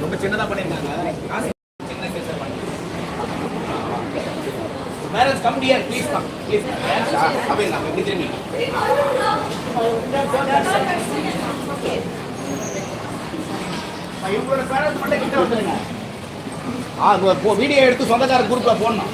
ரொம்ப சின்னதாக பண்ணியிருக்காங்க. Parents, come here, please come. Please. இவங்களோட பேரண்ட்ஸ் மட்டும் கிட்ட வந்துருங்க. வீடியோ எடுத்து சொந்தக்கார குரூப்ல போடணும்.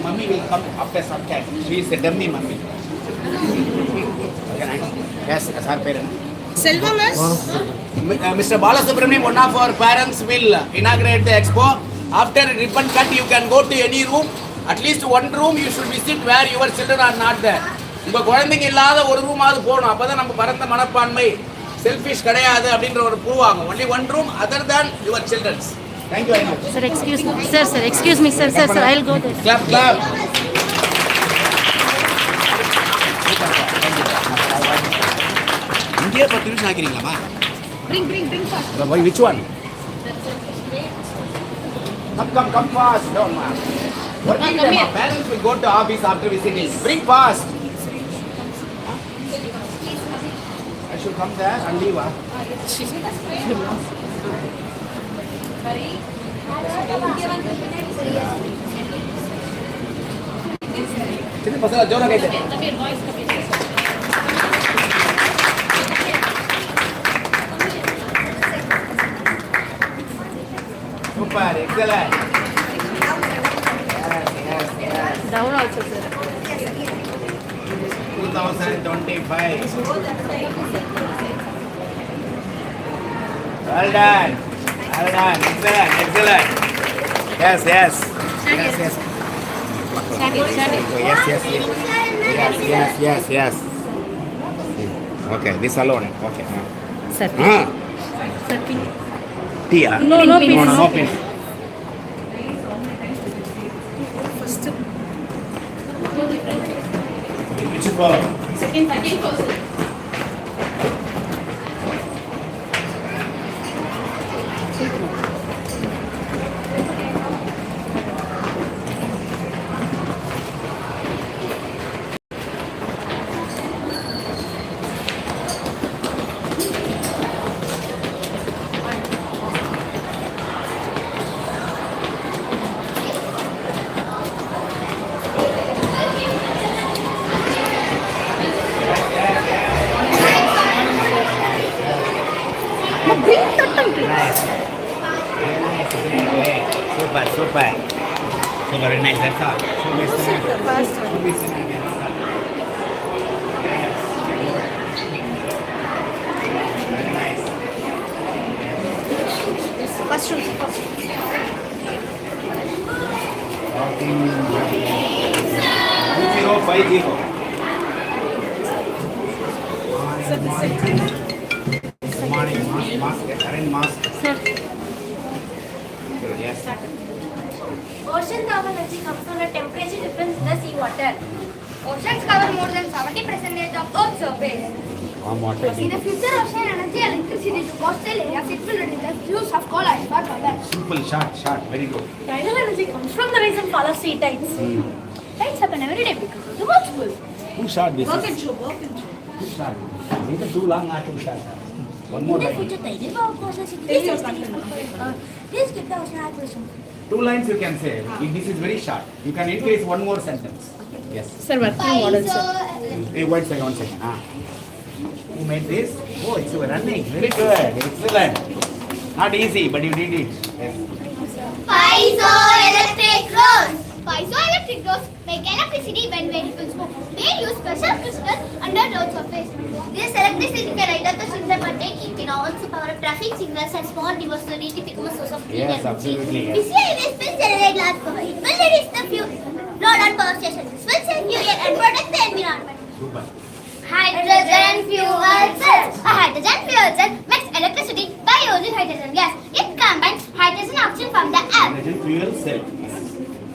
Mummy will come after some time. She is a dummy mummy. Yes, as her parent. Selvam is? Mr. Balasubramaniam, one of our parents will inaugurate the expo. After ribbon cut, you can go to any room. At least one room you should visit where your children are not there. உங்கள் குழந்தைங்க இல்லாத ஒரு ரூமாவது போகணும். அப்போ தான் நம்ம பரந்த மனப்பான்மை செல்ஃபிஷ் கிடையாது அப்படின்ற ஒரு ப்ரூவ் ஆகும். Only one room other than your children's. Thank you very much. Sir, excuse me. Sir, excuse me, sir. I'll go there. Clap, clap. India permission ஆகிறீங்களாமா? Bring fast. Which one? Come fast. Don't mind. Working time. Parents will go to office after visiting. Bring fast. I should come there and leave. Sini pasal jauh lagi. Super, excellent. Yes. Down also, sir. 2025. Well done. Excellent. Yes. Yes. Okay, this alone. Okay. Sir. Sir, pin. Tia? No pin. No pin. First. Which ball? Second person. Super. Very nice. That's all. Very nice. First room. 2050. Morning mask. Current mask. Sir. Yes. Ocean thermal energy comes from the temperature difference in the sea water. Oceans cover more than 70% of Earth's surface. In the future, ocean energy, electricity to coastal areas, it will reduce the use of coal and power. Simple, short, very good. Tidal energy comes from the rise and fall of sea tides. Tides happen every day because of the watchful. Too short this Work is. and show, work and show. Too short. Either too long or too short. One more In the line. future, tidal power process, it Tidal will power. please keep the ocean acquisition. 2 lines you can say. If this is very short. You can increase one more sentence. Yes. Sir, working model, sir. Hey, one second. Who made this? Oh, it's running. Very good. Excellent. Not easy, but you did it. Yes. Piezoelectric rods. Piezoelectric rods make electricity when vehicles move. They use special crystals under road surface. This electricity can either the signal but it can also power up traffic signals and small devices to become a source of clean Yes, energy. absolutely, yes. Busy highways will generate large power. It will reduce the fuel load on power stations. This will save fuel and protect the environment. Super. Hydrogen fuel cells. A hydrogen fuel cell makes electricity by using hydrogen gas. It combines hydrogen oxygen from the air. Hydrogen fuel cell.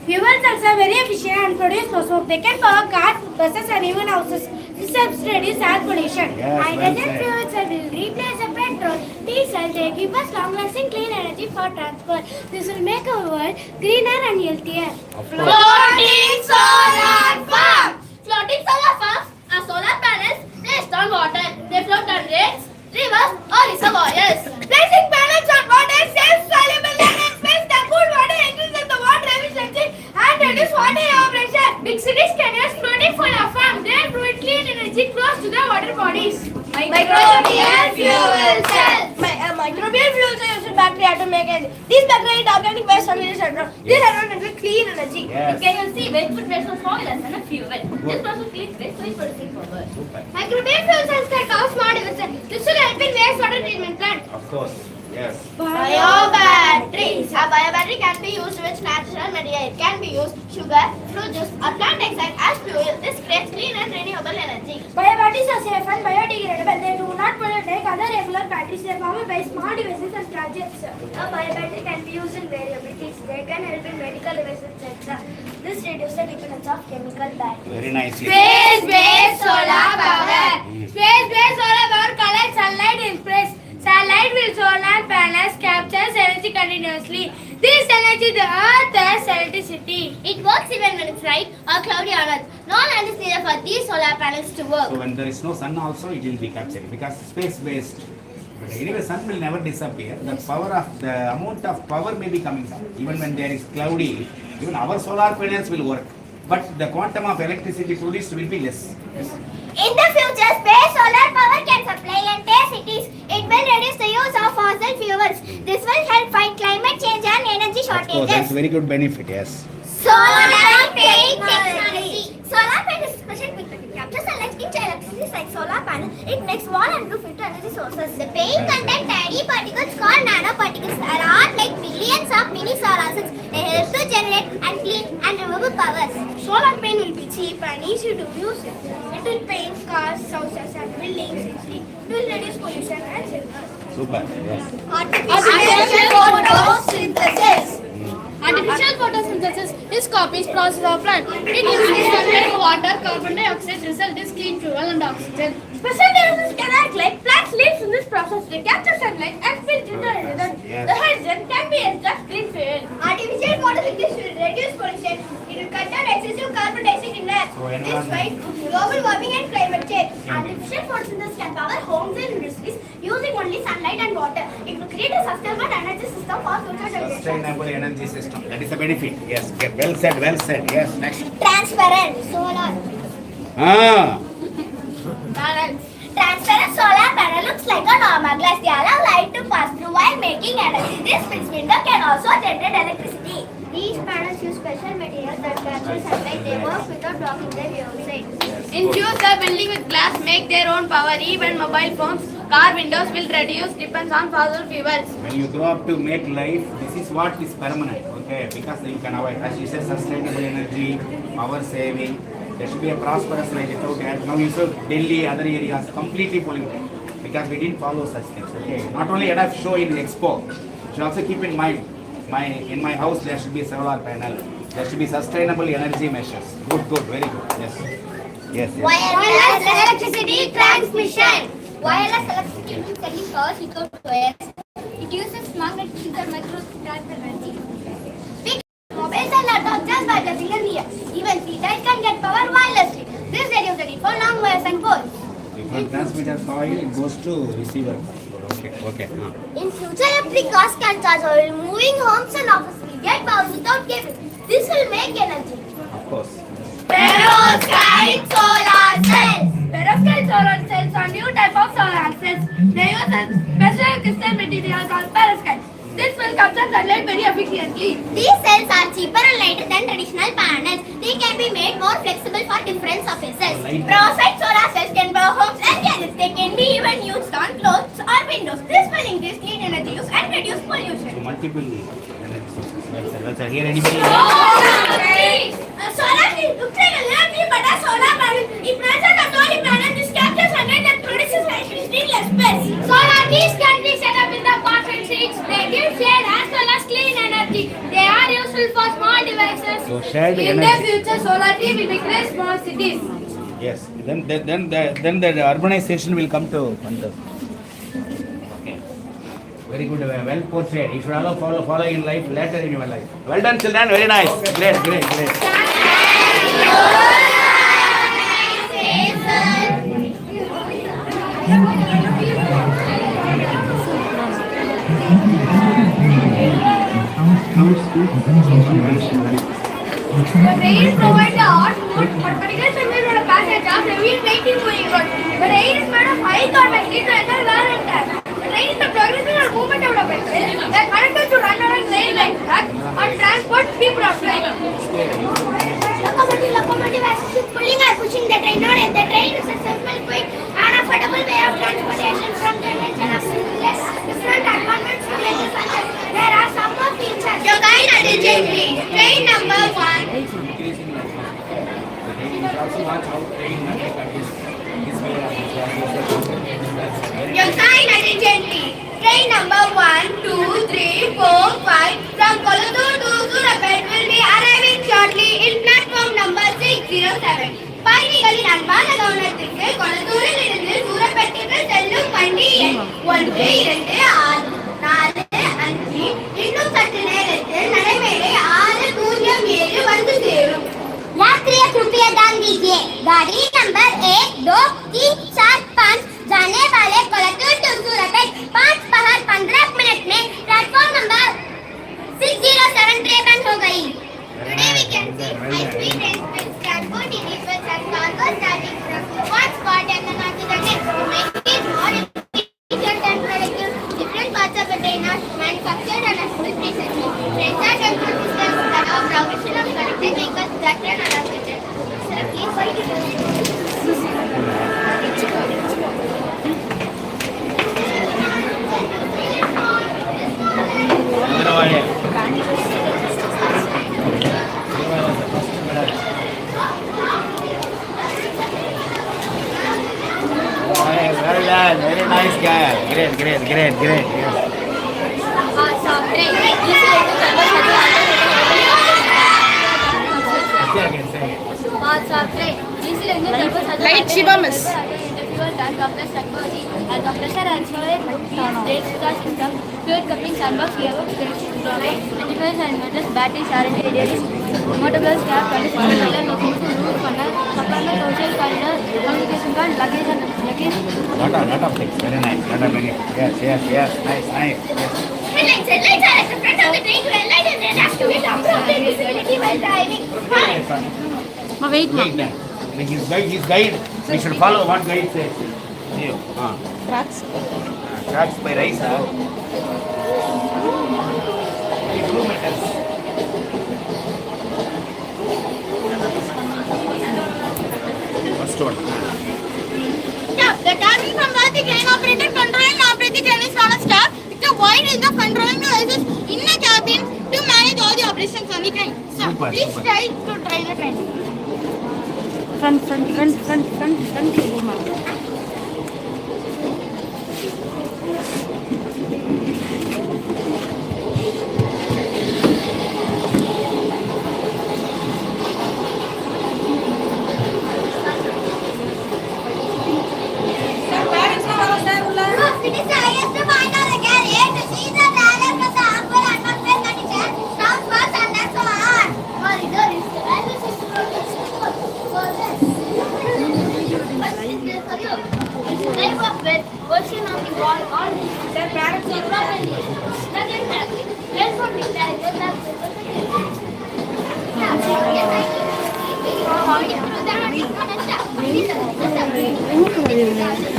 Fuel cells are very efficient and produce no smoke. They can power cars, buses and even houses. This helps reduce air pollution. Yes, well Hydrogen said. fuel cell will replace the petrol, diesel. They give us long-lasting clean energy for transport. This will make our world greener and healthier. Of course. Floating solar farms. Floating solar farms are solar panels placed on water. They float on lakes, rivers or reservoirs. Placing panels on water saves soluble and space. The cool water increases the water efficiency and reduces water evaporation. Big cities can use floating solar farms. They provide clean energy close to the water bodies. Microbial fuel cells. Microbial fuel cells use bacteria to make energy. These bacteria eat organic waste from various syndrome. These syndrome will clean energy. Yes. You can see waste food waste from soil as a fuel. This process cleans waste by producing power. Super. Microbial fuel cells can cause small devices. This will help in wastewater treatment plant. Of course. Yes. Biobatteries. A biobattery can be used with natural material. It can be used sugar, fruit juice, or plant extract as fuel. This creates clean and renewable energy. Biobatteries are safe and biodegradable. They do not pollute like other regular batteries. They are powered by small devices and gadgets. A biobattery can be used in variabilities. They can help in medical devices, etc. This reduces the dependence of chemical batteries. Very nice. Yes. Space-based solar power. Space-based solar power collects sunlight in space. Sunlight will solar panels captures energy continuously. This energy the earth as electricity. It works even when it's bright or cloudy on Earth. No land is needed for these solar panels to work. So when there is no sun also it will be captured because space based. But anyway, sun will never disappear. The amount of power may be coming down. Even when there is cloudy, even our solar panels will work. But the quantum of electricity produced will be less. Yes. In the future, space solar power can supply entire cities. It will reduce the use of fossil fuels. This will help fight climate change and energy Of course, that's shortages. very good benefit. Yes. Solar paint technology. Solar paint is a special pigment. It captures sunlight into electricity like solar panel. It makes small and blue filter energy sources. The paint contains tiny particles called nanoparticles that are like billions of mini solar cells. They help to generate and clean and renewable power. Solar paint will be cheap and easy to use. It will paint cars, houses and buildings easily. It will reduce pollution and save Earth. Super. Yes. Artificial photosynthesis. Artificial photosynthesis is copies process of plant. It uses sunlight, water, carbon dioxide, result is clean fuel and oxygen. Special devices can act like plants leaves in this process. They capture sunlight and filter the hydrogen. Yes. The hydrogen can be used as clean fuel. Artificial photosynthesis will reduce pollution. It will cut down excessive carbon dioxide in air. So This fight global warming and climate change. Artificial photosynthesis can power homes and industries using only sunlight and water. It will create a sustainable energy system for future generations. Sustainable energy system. That is a benefit. Yes. Well said. Well said. Yes. Next. Transparent solar Ah. panels. Transparent solar panel looks like a normal glass. They allow light to pass through while making energy. This fixed window can also generate electricity. These panels use special materials that capture sunlight. They work without blocking the outside. In future, building with glass make their own power. Even mobile phones, car windows will reduce depends on fossil fuels. When you grow up to make life, this is what is permanent. Okay, because you can avoid, as you said, sustainable energy, power saving. There should be a prosperous life without air. Now you saw Delhi, other areas completely polluted because we didn't follow such things. Okay, not only at a show in Expo, you should also keep in mind. In my house there should be a solar panel. There should be sustainable energy measures. Good, very good. Yes. Yes. Wireless electricity transmission. Wireless electricity means sending power without wires. It uses magnetic intermicro energy. Big mobiles and laptops just by pressing a near. Even streetlights can get power wirelessly. This reduces the need for long wires and poles. From transmitter coil, it goes to receiver. Okay. In future, electric cars can charge while moving. Homes and offices will get power without cable. This will make energy. Of course. Perovskite solar cells. Perovskite solar cells are new type of solar cells. They use a special crystal material called perovskite. This will capture sunlight very efficiently. These cells are cheaper and lighter than traditional panels. They can be made more flexible for different surfaces. Perovskite solar cells can power homes and gadgets. They can be even used on clothes or windows. This will increase clean energy use and reduce pollution. So multiple energy sources. Well said. Here anybody? Solar looks like a little tree, but a solar panel. It runs on a solar panel. This captures sunlight and produces electricity in less space. Solar trees can be set up in the perfect seats. They give shade as well as clean energy. They are useful for small devices. So shared In energy. the future, solar tree will create small cities. Yes. Then the urbanization will come to Kolathur. Okay. Very good. Well portrayed. You should all follow in life later in your life. Well done, children. Very nice. Great. The rain provides the output, but particular surface on a passage of heavy making going on. The rain is made of high convexity to enter wear and tear. The rain is the progressive or movement of the vessel. The conductor to run on a rain like track or transport people of train. Locomotive assists with pulling or pushing the train on it. The train is a simple, quick, and affordable way of transportation from the dimension of seamless. Different advancements to make the success. There are some more features. Your guide urgently. Train number 1. Your sign urgently. Train number 1, 2, 3, 4, 5 from Kolathur to Surapet will be arriving shortly in platform number 607. பயணிகளின் அன்பான கவனத்திற்கு கொளத்தூரில் இருந்து சூரப்பேட்டைக்கு செல்லும் வண்டி எண் 1, 2, 6, 4, 5 இன்னும் சற்று நேரத்தில் நடைமேடை 607 வந்து சேரும். यात्रियों कृपया ध्यान दीजिए गाड़ी नंबर 1, 2, 3, 4, 5 जाने वाले कोलाथूर टू सूरत 5 पहर 15 मिनट में प्लेटफॉर्म नंबर 607 ट्रेन बंद हो गई. Today we can see high-speed trains will transport individuals and cargo starting from one spot and another to the next to make it more efficient and productive. Different parts of the train are manufactured and assembled recently. Trains are transport systems that are progression of connected vehicles that run along with it. Sir, please wait a minute. Well done. Very nice guy. Great. Light Shiva miss. Fluid couplings, handbags, gearbox, antifreeze and metals, batteries, R&D areas, motorblades, car, conditioner, locomotive, roof, funnel, supplement, social corridor, communication card, luggage and luggage. Lot of things. Very nice. Yes. Nice. Yes. Headlights are at the front of the train to enlight and then activate appropriate visibility while driving. Wait, ma. Wait. His guide. We should follow what guide says. Tracks. Tracks by rice. Kilometers. First one. Stop. The timing from where the train operator controlling operate the train is not a stop. It's a wide range of controlling devices in the cabin to manage all the operations on the train. So, Super. please try to drive the train. Front. Type of wealth, version of the world, all these are products of property. Nothing happening. Let's not declare that.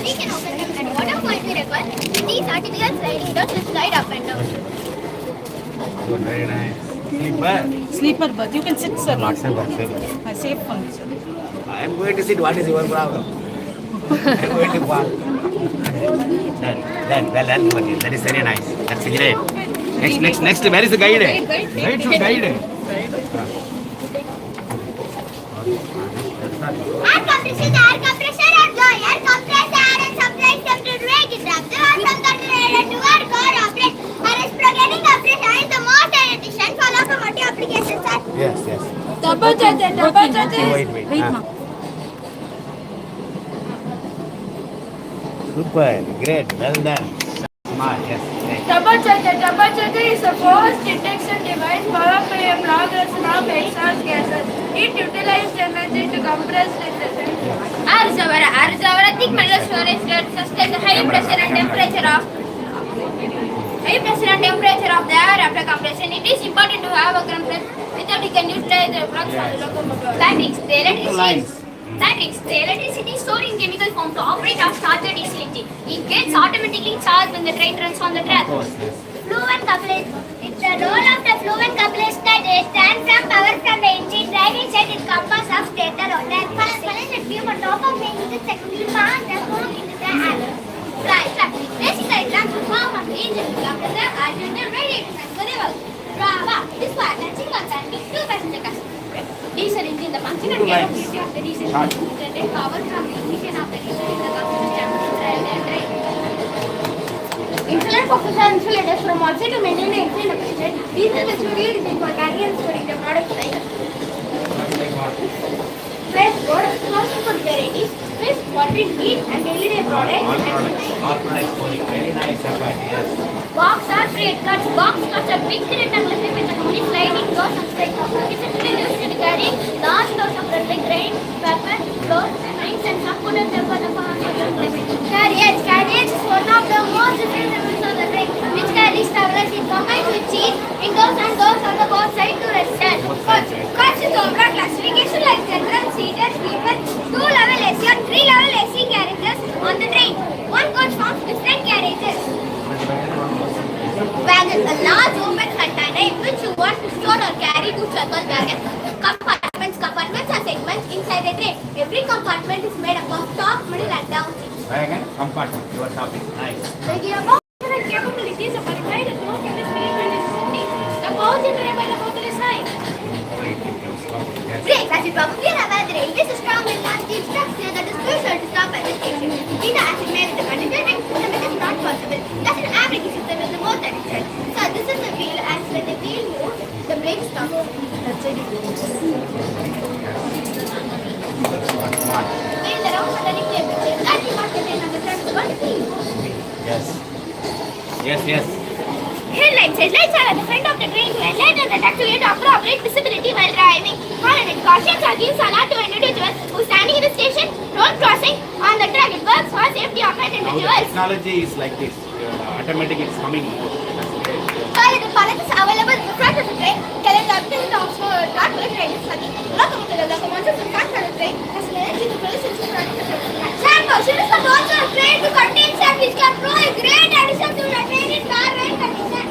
We can open them at whatever point we require. These artificial sliding doors will slide up and down. Good, very nice. Sleeper. Sleeper berth. You can sit, sir. Not safe, but safe. Safe one, sir. I am going to sit. What is your problem? I am going to fall. Well, that is very nice. That's great. Next. Where is the guide? Guide should guide. Air compressor, and blow. Air compressor and supplies them to drag it up. There are some containers to work or operate. Reciprocating operation is the most efficient for locomotive applications, sir. Yes. Double charger Wait. Super, great, well done. Smart, yes. Double charger is a force detection device powered by a progress of exhaust gases. It utilizes energy to compress refrigerant. Reservoir, thick metal storage that sustains the high pressure and temperature of the air after compression. It is important to have a compressor without you can utilize the flux on the locomotive. Batteries, the electricity stored in chemical form to operate or start the DC engine. It gets automatically charged when the train runs on the track. Fluent couplage. It's the role of the fluent couplage that stands from power from the engine driving side in compass of stator rotor. First, the tube on top of the engine secondly pass the form into the air. Basically, transform of the engine to compressor, alternator, radiator, and variable. This was a single time with two passenger cars. Diesel engine, the functional capability of the diesel engine to generate power from the ignition of the diesel in the combustion chamber and drive. Insulate focuses on insulators from outside to maintain the engine efficient. Diesel is usually used for carrying and storing the product like fresh road, closing for varieties, fish, watering heat, and daily products. Very nice, yes. Box are straight cuts. Box cuts are big rectangular shape with only sliding doors and straight cuts. It's usually used to carry large loads of bread like grain, pepper, flour, rice, and some food and therefore the farm carriage. Carriage is one of the most different elements of the train, which carries travelers in combined with seats, windows, and doors on the both sides to rest at. Cuts is overall classification like general, seater, sleeper, 2-level AC or 3-level AC carriages on the train. One coach forms different carriages. Wagon, a large open container in which you want to store or carry two circle wagons. Compartments are segments inside the train. Every compartment is made up of top, middle, and down seats. Wagon, compartment, your topic, nice. The gearbox and capabilities are modified at low capacity and necessity. The power generated by the motor is high. Brakes, as you probably are aware, the railway is strong and large steel structure that is crucial to stop at the station. In the acid made with the conductor ring system, it is not possible. Thus, an average system is the most efficient. So, this is the wheel, as when the wheel moves, the brake stops. Wheel around the running temperature, that is what contains on the front of one wheel. Yes. Headlights are at the front of the train to enlighten and activate to appropriate visibility while driving. Warning, cautions are given alert to individuals who standing in the station, road crossing, on the track. It works for safety of Now the individuals. technology is like this. Automatic is coming more. While the pilot is available in front of the train, calendar updates the track to the train is running. Locomotives in front of the train has an energy to produce its running the train. Motion is the doors of train to contain sound which can throw a great addition to the train in car rail condition.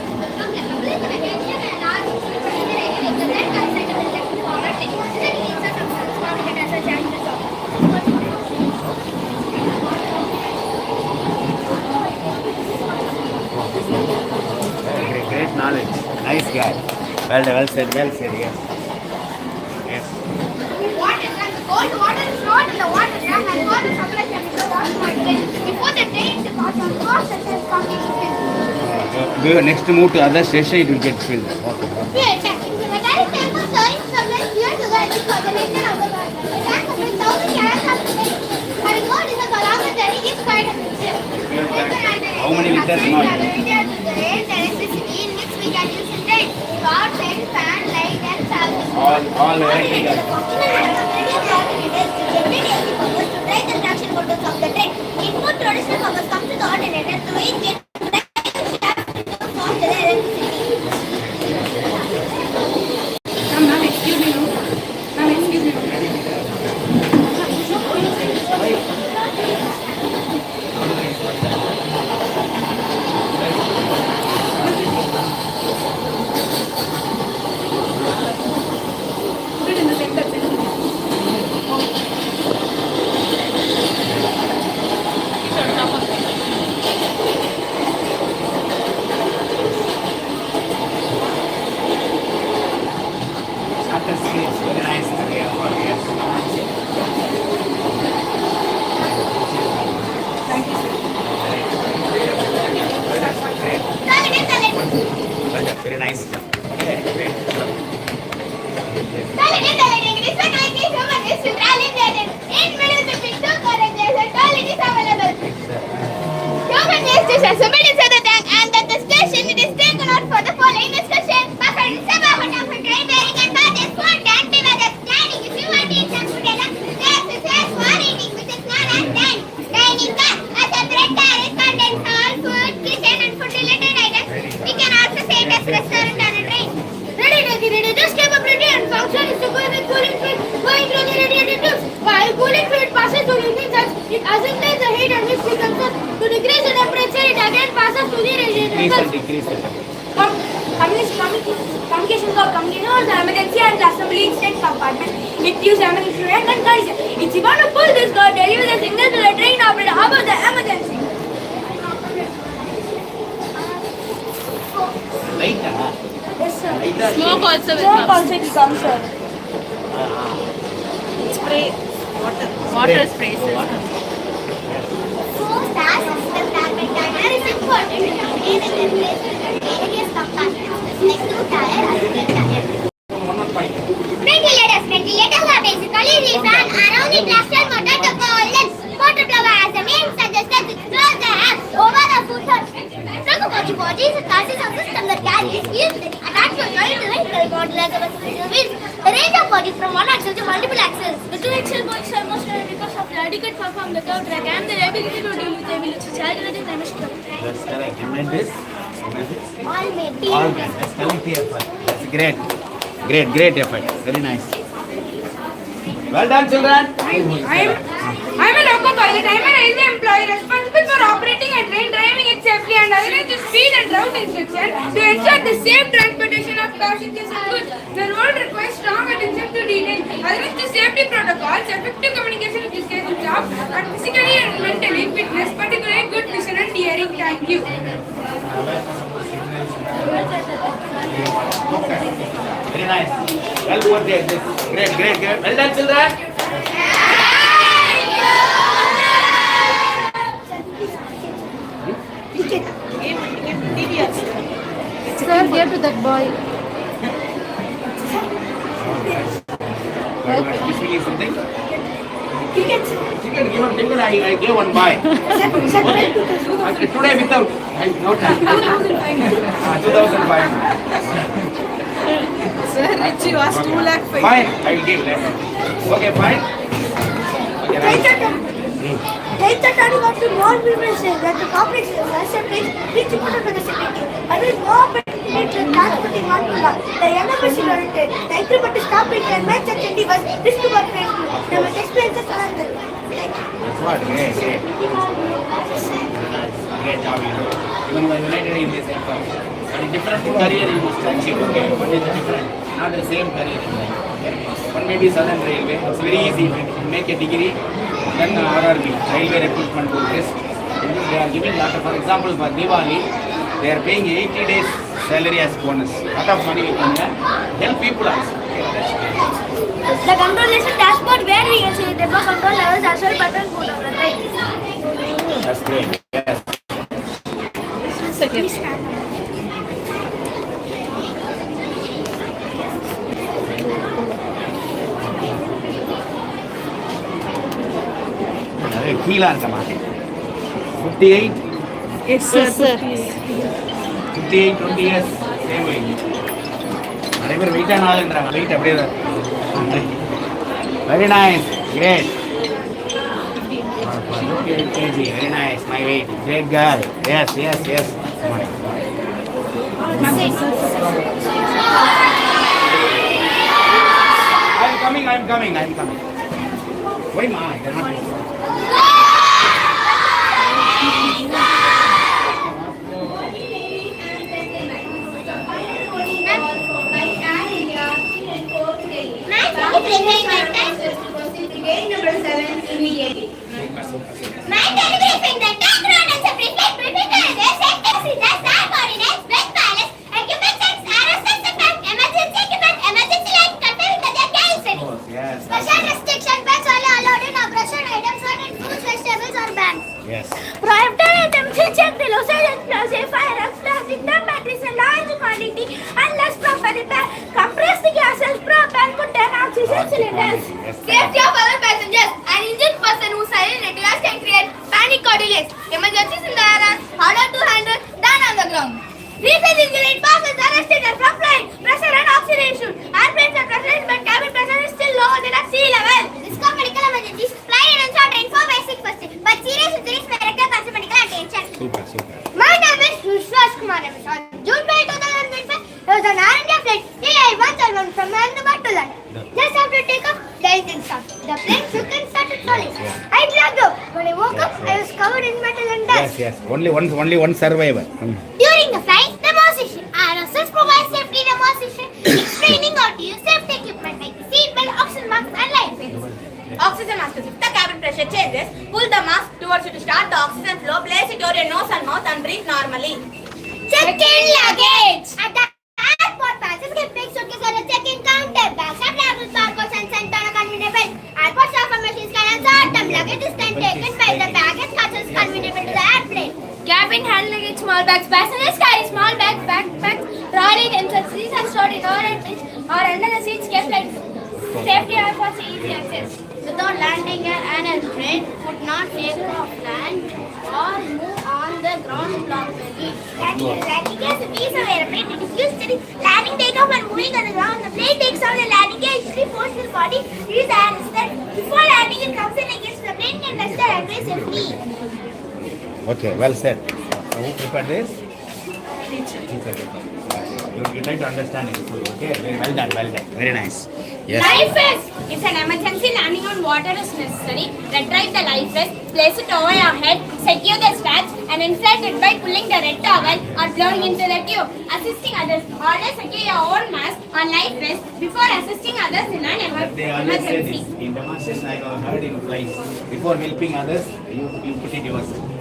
Great knowledge. Nice guy. Well said, yes. Water tank, the cold water is stored in the water tank and water supply can be stored in the train. Before the train departs on course, the train comes to fill. Next move to other station, it will get filled. Fuel tank. The direct tank of serving supplies fuel to the engine for the maintenance of the car. The tank contains 1,000 gallons of fuel. Having more diesel for longer journey gives quite a fuel. How many liters more? The electricity in which we can use in train. Power, fan, light, and charging. All electrical. Input to traditional workers come to the alternator to inject the form to the electricity. Ma'am, excuse me. Ma'am, excuse me. Put it in the center. Shutter speed, very nice. Yes. Thank you, sir. Very nice. Okay, great. Human waste is assembled inside the tank and at the station it is taken out for the following discussion. Buffer is a buffer for train bearing and paths for tank devices. Dining if you want to eat some food gas is less for eating which is known as dining. Dining car. A separate car is contains all food, kitchen and food related items. We can also say it as restaurant on a train. Radiator's capability and function is to go with cooling fluid going through the radiator tubes. While cooling fluid passes through living cells, it assimilates the heat and which becomes to decrease the temperature, it again passes through the radiator cells. Decrease it. Communication or communication the emergency and the assembly instant compartment. It uses ammunition and condition. It's even to pull this cord, deliver the signal to the train operator about the emergency. Light. Yes, sir. Smoke also will Smoke come. also will come, sir. Spray. Water spray. So that system target timer is important to maintain and replace the various compartments. Next to tire, ventilators are basically designed around the traction motor to go length. Motor blower as the name suggests it throws the air over the footer. Truck body is a chassis of system that carries wheels attached to a joint to vehicle model as a wheels. The range of bodies from one axle to multiple axles. The two axle bodies are most because of the adequate perform the curve drag and the ability to deal with ability to charge the dimension. That's correct. You made this? All made. All right. That's quality effort. That's great. Great effort. Very nice. Well done, children. I'm a loco pilot. I'm a railway employee responsible for operating a train, driving it safely and arrange the speed and route instruction to ensure the safe transportation of passengers and goods. The role requires strong attention to detail, arrange the safety protocols, effective communication with the scheduled job, and physically and mentally fitness, particularly good vision and hearing. Thank you. Very nice. Well worked. Great. Well done, children. Sir, give to that boy. This week is something? Ticket. Chicken, I gave one buy. Okay, today without. No time. 2,500. Sir, Richie was 2 lakh. Fine, I will give later. Okay, fine. Okay, right. Data turning out to more people say that the complex is accepted, which important to the city. I will go up and transporting on to the younger person oriented. The increment is stopping and match such a device. This to work with. They will explain this another. That's what, great. Great job, you know. Even when United in this effort. But in different career you must achieve, okay? But it's different, not the same career. Okay? One may be Southern Railway. It's very easy to make a degree. Then RRB, Railway Recruitment Board test. They are giving lot of, for example, for Diwali, they are paying 80 days salary as bonus. Lot of money we can help people also. Okay, that's great. The control is a dashboard where we can see the control levels as well button board of the train. That's great. Yes. Second. கீழா இருக்கமா 58 Yes, sir. 58 20 years same weight நிறைய பேர் wait ஆனாலுன்றாங்க wait அப்படியே தான் very nice great LKG, very nice, my weight. Great girl. Yes, yes, yes. Come on. I'm coming. Why, ma? I cannot. Yes. Special restriction pets only allowed in operation items or in fruits, vegetables or banks. Yes. Prohibited items to check the usage and explosive firearms, plastic dump batteries in large quantity unless properly compressed gases, propane, contain oxygen cylinders. Yes. Safety of other passengers. An injured person who silent retirement can create panic or delays. Emergencies in the air are harder to handle than on the ground. Reason injury passes arrested from flying. Pressure and oxidation. Airplanes are pressurized but cabin pressure is still lower than at sea level. Risk of medical emergencies. Flight attendants are trained for basic first aid, but serious injuries may require constant medical attention. Super. My name is Vidhyashram. On June 5, 2025, there was an Air India flight AI-171 from Ahmedabad to London. Just after takeoff, the engine stopped. The plane shook and started falling. I dragged out. When I woke up, I was covered in metal and dust. Yes. Only one survivor. During the flight, demonstration. RSS provides safety demonstration, explaining how to use safety equipment like seatbelt, oxygen masks, and life vests. Oxygen mask. If the cabin pressure changes, pull the mask towards you to start the oxygen flow. Place it over your nose and mouth and breathe normally. Check-in luggage. At the airport, passengers can pick suitcase on the check-in counter. Bags are travel barcodes and sent on a convenient belt. Airport staff and machines can insert them. Luggage is then taken by the baggage cutters convenient to the airplane. Cabin hand luggage, small bags. Passengers carry small bags, backpacks, trolley, themselves. These are stored in overhead bins or under the seats kept like safety airports easy access. Without landing, an airplane would not take off land or move on the ground properly. Landing gear is a piece of airplane. It is used to landing, takeoff, and moving on the ground. The plane takes off the landing gear, usually forces the body. Use the air before landing, it comes in against the plane and rest the runway safely. Okay, well said. So who prepared this? Teacher. You try to understand it. Okay, well done. Very nice. Yes. Life vest. If an emergency landing on water is necessary, retrieve the life vest, place it over your head, secure the straps, and insert it by pulling the red towel or blowing into the tube. Assisting others. Always secure your own mask or life vest before assisting others in an They always say emergency. this. In demonstration, I have heard in flights. Before helping others, you put it yourself.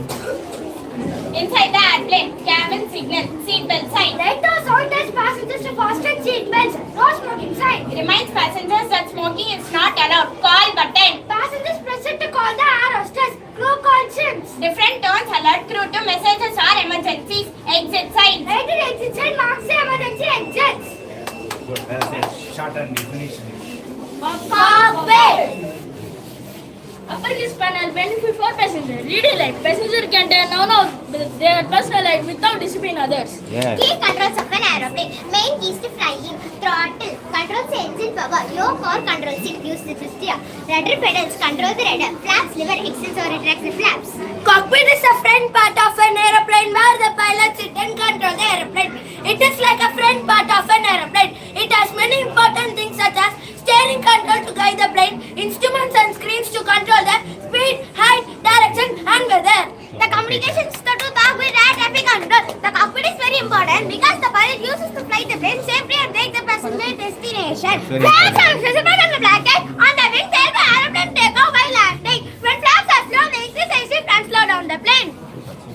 Inside the airplane, cabin signal, seatbelt sign. Later, sound tells passengers to fasten seatbelts. No smoking sign. Reminds passengers that smoking is not allowed. Call button. Passengers press it to call the air hostess. Crew conscience. Different tones alert crew to messages or emergencies. Exit sign. Later, exit sign marks the emergency exits. Good, well said. Short and definition. Cockpit. Upper gear panel benefit for passenger. Leading light. Passenger can turn on off their personal light without disturbing others. Yes. Key controls of an aeroplane. Main keys to flying. Throttle controls the engine power. Yoke or control seat. Use the steer. Rudder pedals control the rudder. Flaps lever extends or retracts the flaps. Cockpit is a front part of an aeroplane where the pilot sits and control the aeroplane. It is like a front part of an aeroplane. It has many important things such as steering control to guide the plane, instruments and screens to control the speed, height, direction and weather. The communication system to cockpit air traffic control. The cockpit is very important because the pilot uses to fly the plane safely and take the passenger destination. Very Flaps are important. visible on the blanket on the wings help the aeroplane take off while landing. When flaps are slow, they increase the shift and slow down the plane.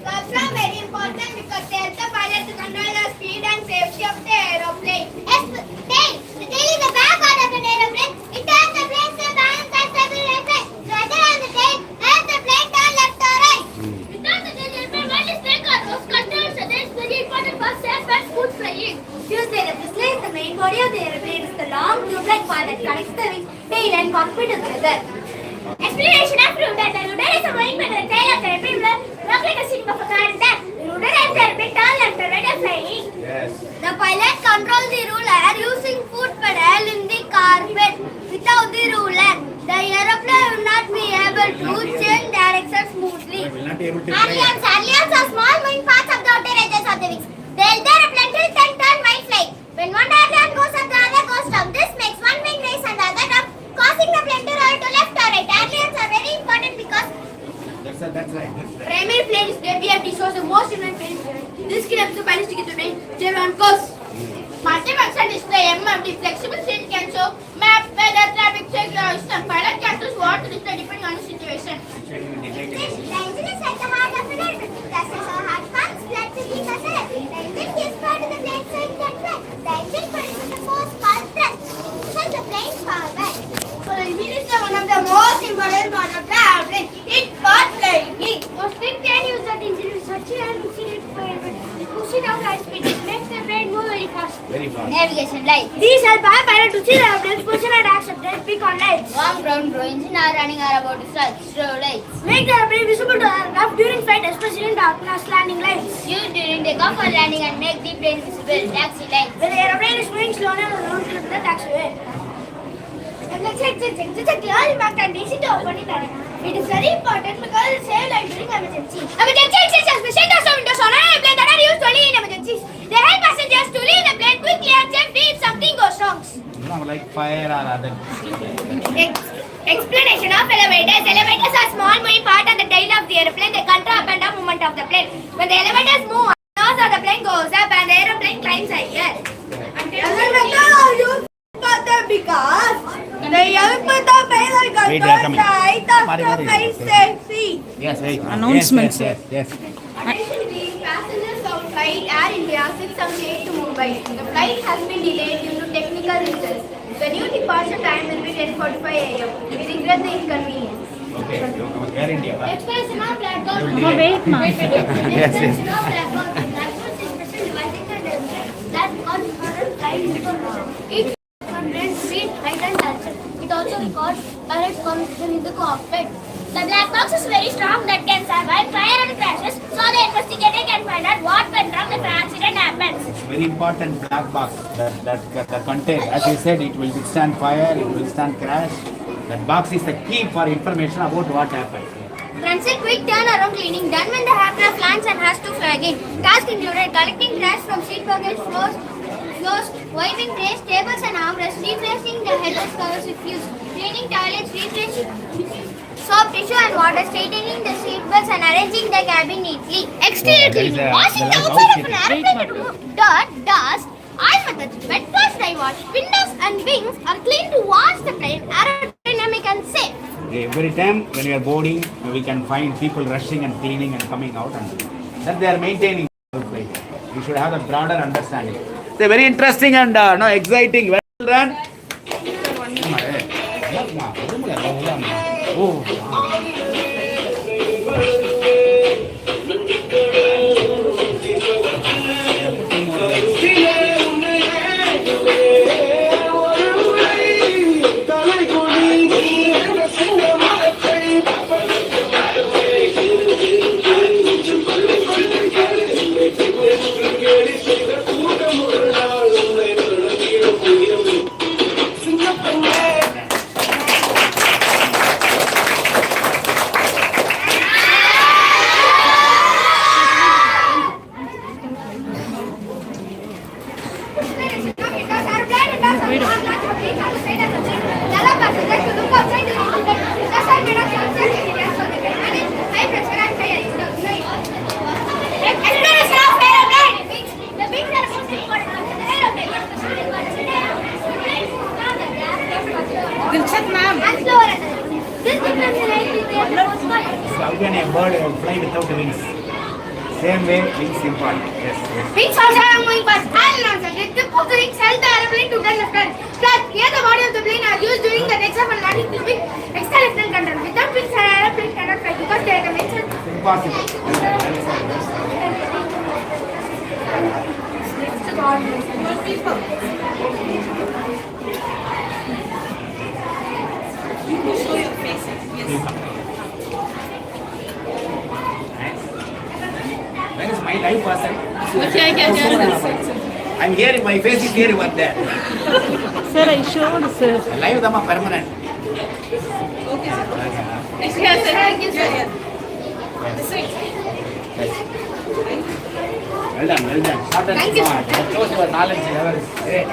Flaps are very important because they help the pilot to control the speed and safety of the aeroplane. Yes, tail. The tail is the back part of an aeroplane. It turns the plane to balance and stabilize it. Rudder and the tail help the plane turn left or right. Without the tail, the airplane might break or lose control, so that is very important for safe and smooth flying. Use the display is the main body of the airplane. Is the long tube-like part that connects the wings, tail and cockpit together. Explanation of rudder. The rudder is a moving by the tail of the airplane look like a stick of a car in that. The rudder helps the airplane turn left or right while flying. Yes. The pilot controls the ruler using foot pedal in the carpet. Without the ruler, the aeroplane will not be able to change direction Satellites are small moving parts of the outer edges of the wings. The elder airplane can turn white flight. When one airplane goes up, the other goes down. This makes one wing raise and the other down, causing the plane to roll to left or right. Airplanes are very important because That's right. Primary plane is where BFD shows the most important plane. This can help the pilot to get the plane zero on course. Multi-function display MMD flexible screen can show map, weather, traffic, checklist, and pilot can choose what to display depending on the situation. the engine is like the heart of an airplane. Just as our heart pumps blood to keep us alive, the engine gives power to the plane so it can fly. The engine produces the force called thrust, so the plane forward. So the engine is one of the most important part of the airplane. It's for flying. Most big plane use that engine with such a infinite power, but they push it out high speed. It makes the plane move very fast. Very fast. Navigation light. These help our pilot to see the airplane's position and accept their peak on lights. Warm ground grow engine are running are about to start. Slow lights. Make the airplane visible to aircraft during flight, especially in darkness landing lights. Used during takeoff or landing and make the plane visible. Taxi lights. When the airplane is moving slowly on the road, flip the taxiway. And let's check the clear impact and DC to open it. It is very important because it saves life during emergency. Emergency exits, special doors of windows on an airplane that are used only in emergencies. They help passengers to leave the plane quickly and safely if something goes wrong. Like fire or other. Explanation of elevators. Elevators are small moving part of the tail of the airplane. They control up and down movement of the plane. When the elevators move, the nose of the plane goes up and the airplane climbs higher. Elevators are used for them because they help with the pilot Wait, they are control coming. the height of the plane safely. Yes, right. Announcements, Yes. Additionally, passengers of flight Air India 678 to Mumbai. The flight has been delayed due to technical reasons. The new departure time will be 10:45 a.m. We regret the inconvenience. Okay. Air India. Expression of black dot. Wait, ma. Yes. Expression of black dot. Black dot is special device in the airplane that causes current flight information. It contains speed, height and altitude. It also records pilot's condition in the cockpit. The black box is very strong that can survive fire and crashes, so the investigator can find out what went wrong if an accident happens. Very important black box that contains, as you said, it will withstand fire, it will withstand crash. That box is the key for information about what happened. Runs a quick turnaround cleaning done when the aircraft lands and has to fly again. Tasks included collecting trash from seat pockets, floors, wiping trays, tables and armrests, replacing the headrest covers if used, cleaning toilets, refreshing soap, tissue and water, straightening the seat belts and arranging the cabin neatly. Exterior Yeah, there is cleaning, a- washing the there is outside of an outside. airplane to remove dirt, dust, oil methods, wet wash, dry wash, windows and wings are cleaned to wash the plane aerodynamic and safe. Every time when we are boarding, we can find people rushing and cleaning and coming out, and that they are maintaining the flight. We should have a broader understanding. They're very interesting and exciting. Well done. Oh. How can a bird fly without wings? Same way, wings important. Yes. Wings also are moving parts. The tip of the wings help the airplane to turn left and flat. Here the body of the plane are used during the takeoff and landing to be extra left and control. Without wings, an airplane cannot fly because they are the wings. Impossible. Where is my live person? I'm here, my face is here, what there. Sir, I showed, sir. Live dama permanent. Well done, well done. Thank you. Shows your knowledge level. Great.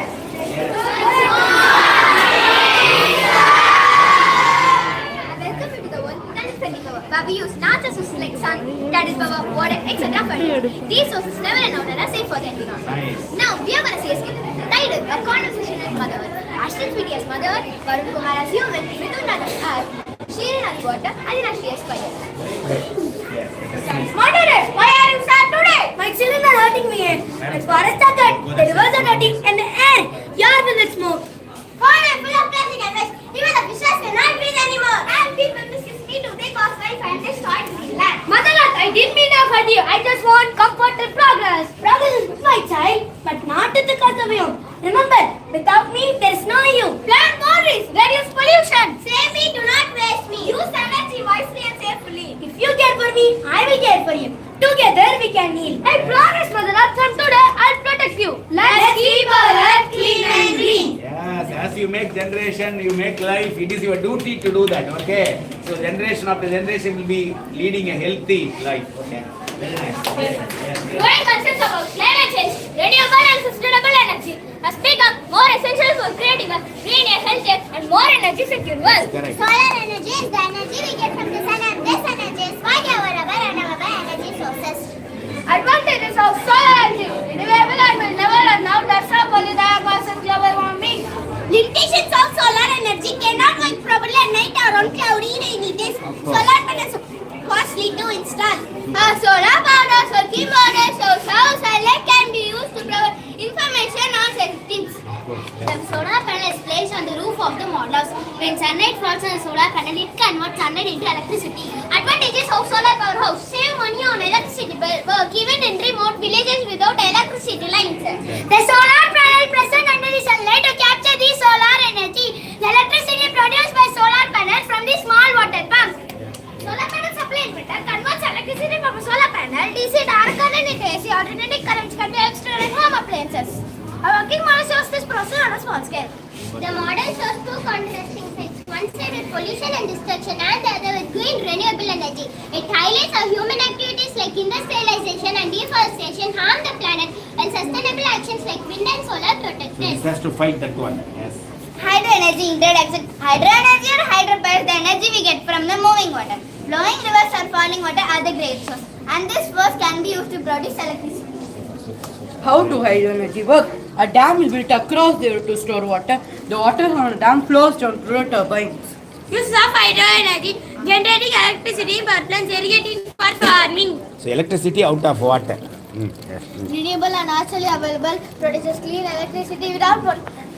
Welcome to the world that is turning over, where we use natural sources like sun, tidal power, water, etc. for it. These sources never run out and are safe for the environment. Nice. Now we are going to see a skill. Tidal, a conversation as mother, Ashton Sweetie as mother, Varun Kumar as human, Midun as earth, Shirin as water, and Ashli as fire. Moderator, why are you sad today? My children are hurting me. My forests are cut, the rivers are dirty, and the air, yours will it smoke. Pond is full of plastic and waste. Even the fishes cannot breathe anymore. And people need to take off life and destroy the land. Mother Earth, I didn't mean to hurt you. I just want comfort and progress. Progress is good, my child, but not at the cost of you. Remember, without me, there is no you. Plant more trees, reduce pollution. Save me, do not waste me. Use energy wisely and safely. If you care for me, I will care for you. Together we can heal. I promise, Mother Earth, from today I'll protect you. Let's keep our earth clean and green. Yes, as you make generation, you make life, it is your duty to do that, okay? So generation after generation will be leading a healthy life, okay? Very nice. Yes. Growing concepts about climate change, renewable and sustainable energy must speak up more essential for creating a greener, healthier and more energy secure world. Correct. Solar energy is the energy we get from the sun, and this energy is quite available and our energy sources. Advantages of solar energy. Renewable and will never run out. That's how pollute causes global warming. Limitations of solar energy cannot work properly at night or on cloudy rainy days. Solar panels are costly to install. Solar panels or keyboards shows how sunlight can be used to provide information on settings. The solar panel is placed on the roof of the model house. When sunlight falls on the solar panel, it converts sunlight into electricity. Advantages of solar powerhouse: save money on electricity bill. Work even in remote villages without electricity lines. The solar panel present under the sunlight to capture the solar energy. The electricity produced by solar panels from the small water pump. Solar panel supply inverter converts electricity from a solar panel DC direct current into AC. Alternating currents can be external in home appliances. A working model shows this process on a small scale. The model shows two contrasting sides, one side with pollution and destruction and the other with green renewable energy. It highlights how human activities like industrialization and deforestation harm the planet, and sustainable actions like wind and solar protect So it. this has to fight that one, yes. Hydro energy introduction. Hydro energy or hydro power is the energy we get from the moving water. Flowing rivers or falling water are the great source, and this force can be used to produce electricity. How do hydro energy work? A dam is built across the river to store water. The water from the dam flows down through the turbines. Uses of hydro energy, generating electricity for plants, irrigating for farming. So electricity out of water. Yes. Renewable and naturally available produces clean electricity without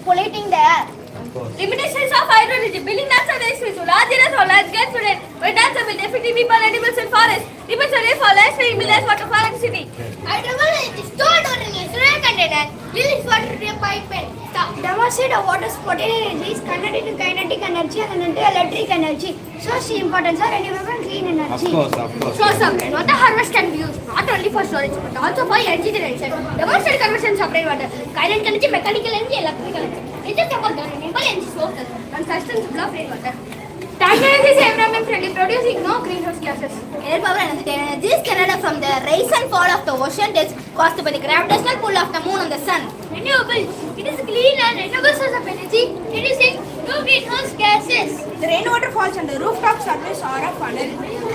polluting the air. Limitations of hydro energy. Building dams are very expensive. Large areas or large gas students. When dams are built, affecting people, animals and forests. Depends on rainfall, less rain, less water for electricity. Hydropower is stored water in a sewer container. Release water to a pipe and stop. Demonstrate of water's potential energy is converted into kinetic energy and into electric energy. Shows the importance of renewable and clean Of energy. course, of course. Source of rainwater harvest can be used not only for storage but also for energy generation. Demonstrate conversion of rainwater. Kinetic energy, mechanical energy, electrical energy. It is about the renewable energy sources and sustainable of rainwater. Technex is environment friendly, producing no greenhouse gases. Air power energy is generated from the rise and fall of the ocean depths caused by the gravitational pull of the moon on the sun. Renewable. It is a clean and renewable source of energy, reducing no greenhouse gases. The rainwater falls on the rooftop surface or a funnel.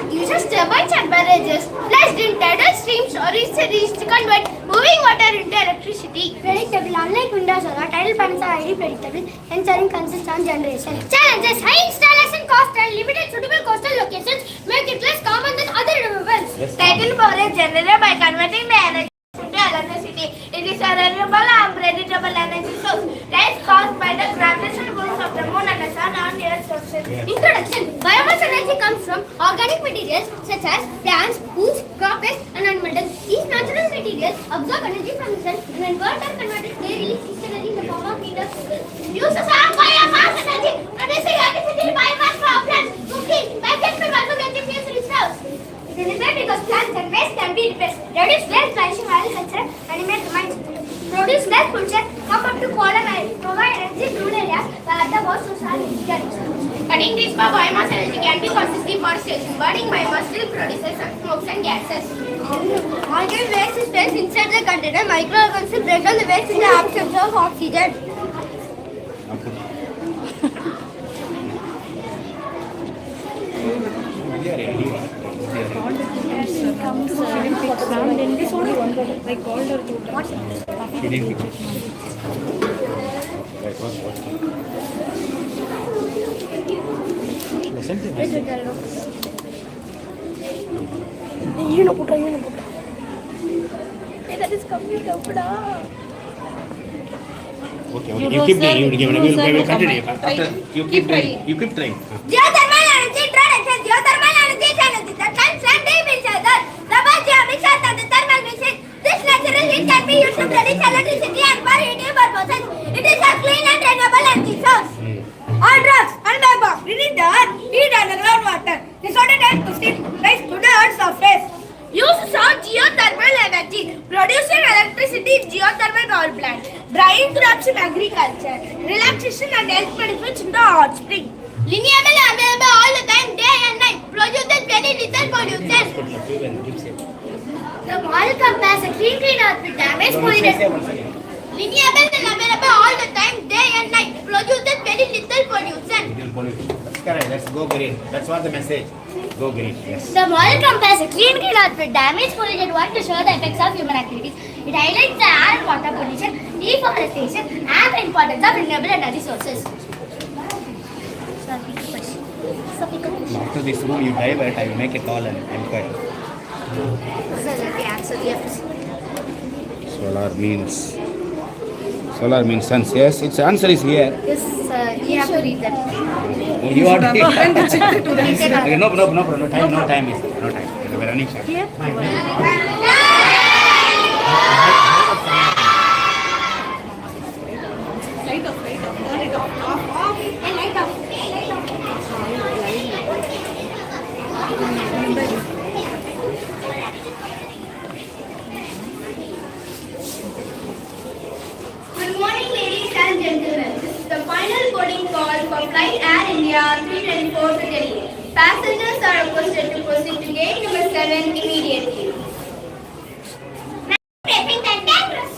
Uses turbines and barrages placed in tidal streams or estuaries to convert moving water into electricity. Predictable. Unlike wind or solar, tidal panels are highly predictable, ensuring consistent generation. Challenges: high installation cost and limited suitable coastal locations make it less common than other renewables. Tidal power is generated by converting the energy into electricity. It is a renewable and predictable energy source that is caused by the gravitational pulls of the moon and the sun on the earth's surface. Introduction: biomass energy comes from organic materials such as plants, foods, crop waste, and animal dung. These natural materials absorb energy from the sun, and when burned or converted, they release this energy in the form of heat or fuel. Uses of biomass energy: producing electricity, biomass power plants, cooking, backup and water fuels reserves. It is better because plants and waste can be replaced. Reduce waste pollution, agriculture, animate mines. Produce less pollution compared to coal and oil. Provide energy in rural areas where other sources are discouraged. Cutting trees for biomass energy can be processed deforestation. Burning biomass still produces smokes and gases. Organic waste is placed inside the container. Microorganisms break down the waste in the absence of oxygen. Okay, you keep trying. We will continue. After you keep trying. You keep trying. Geothermal energy production. Geothermal energy is energy that can slam deep inside the rubber geomixers and the thermal machine. This natural heat can be used to produce electricity and for heating purposes. It is a clean and renewable energy source. All drugs and by bomb release the earth, heat and the groundwater. This water tends to steam rise to the earth's surface. Uses of geothermal energy. Producing electricity in geothermal power plant. Drying crops in agriculture. Relaxation and health benefits in the hot spring. Renewable available all the time, day and night. Produces very little pollution. The model compares a clean earth with damage polluted. Renewable and available all the time, day and night. Produces very little pollution. That's correct. Let's go green. That's what the message. Go green. Yes. The model compares a clean earth with damage polluted one to show the effects of human activities. It highlights the air and water pollution, deforestation, and the importance of renewable energy sources. After this room, you divert. I will make a call and inquire. Solar means suns. Yes, its answer is here. Yes, you have to read that. Oh, you are okay, no time. No time. We're running short. Good morning, ladies and gentlemen. This is the final boarding call for Flight Air India 324 to Delhi. Passengers are requested to proceed to gate number 7 immediately. Taking the dangerous.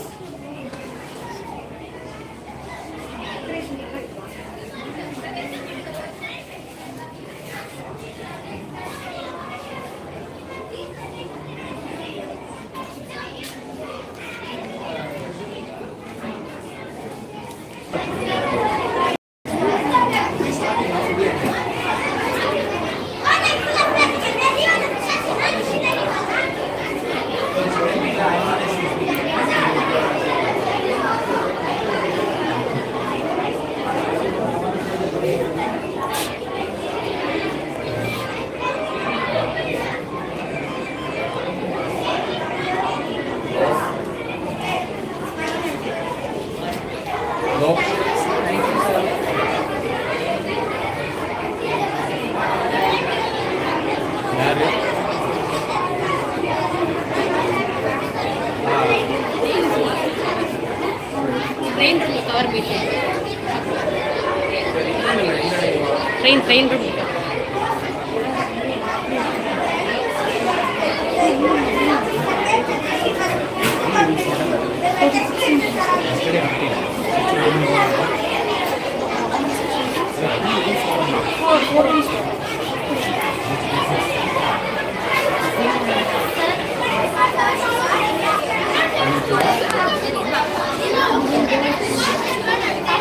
Train room.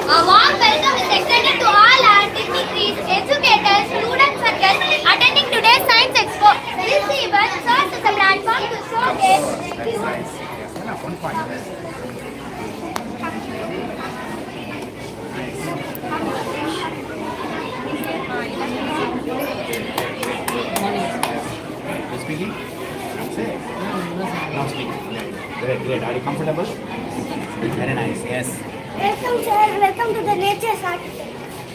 A warm welcome is extended to all our dignitaries, educators, student circles attending today's Science Expo. This event serves as a platform to showcase Speaking? Not speaking. Great. Are you comfortable? Very nice. Yes. Welcome, sir. Welcome to the nature site.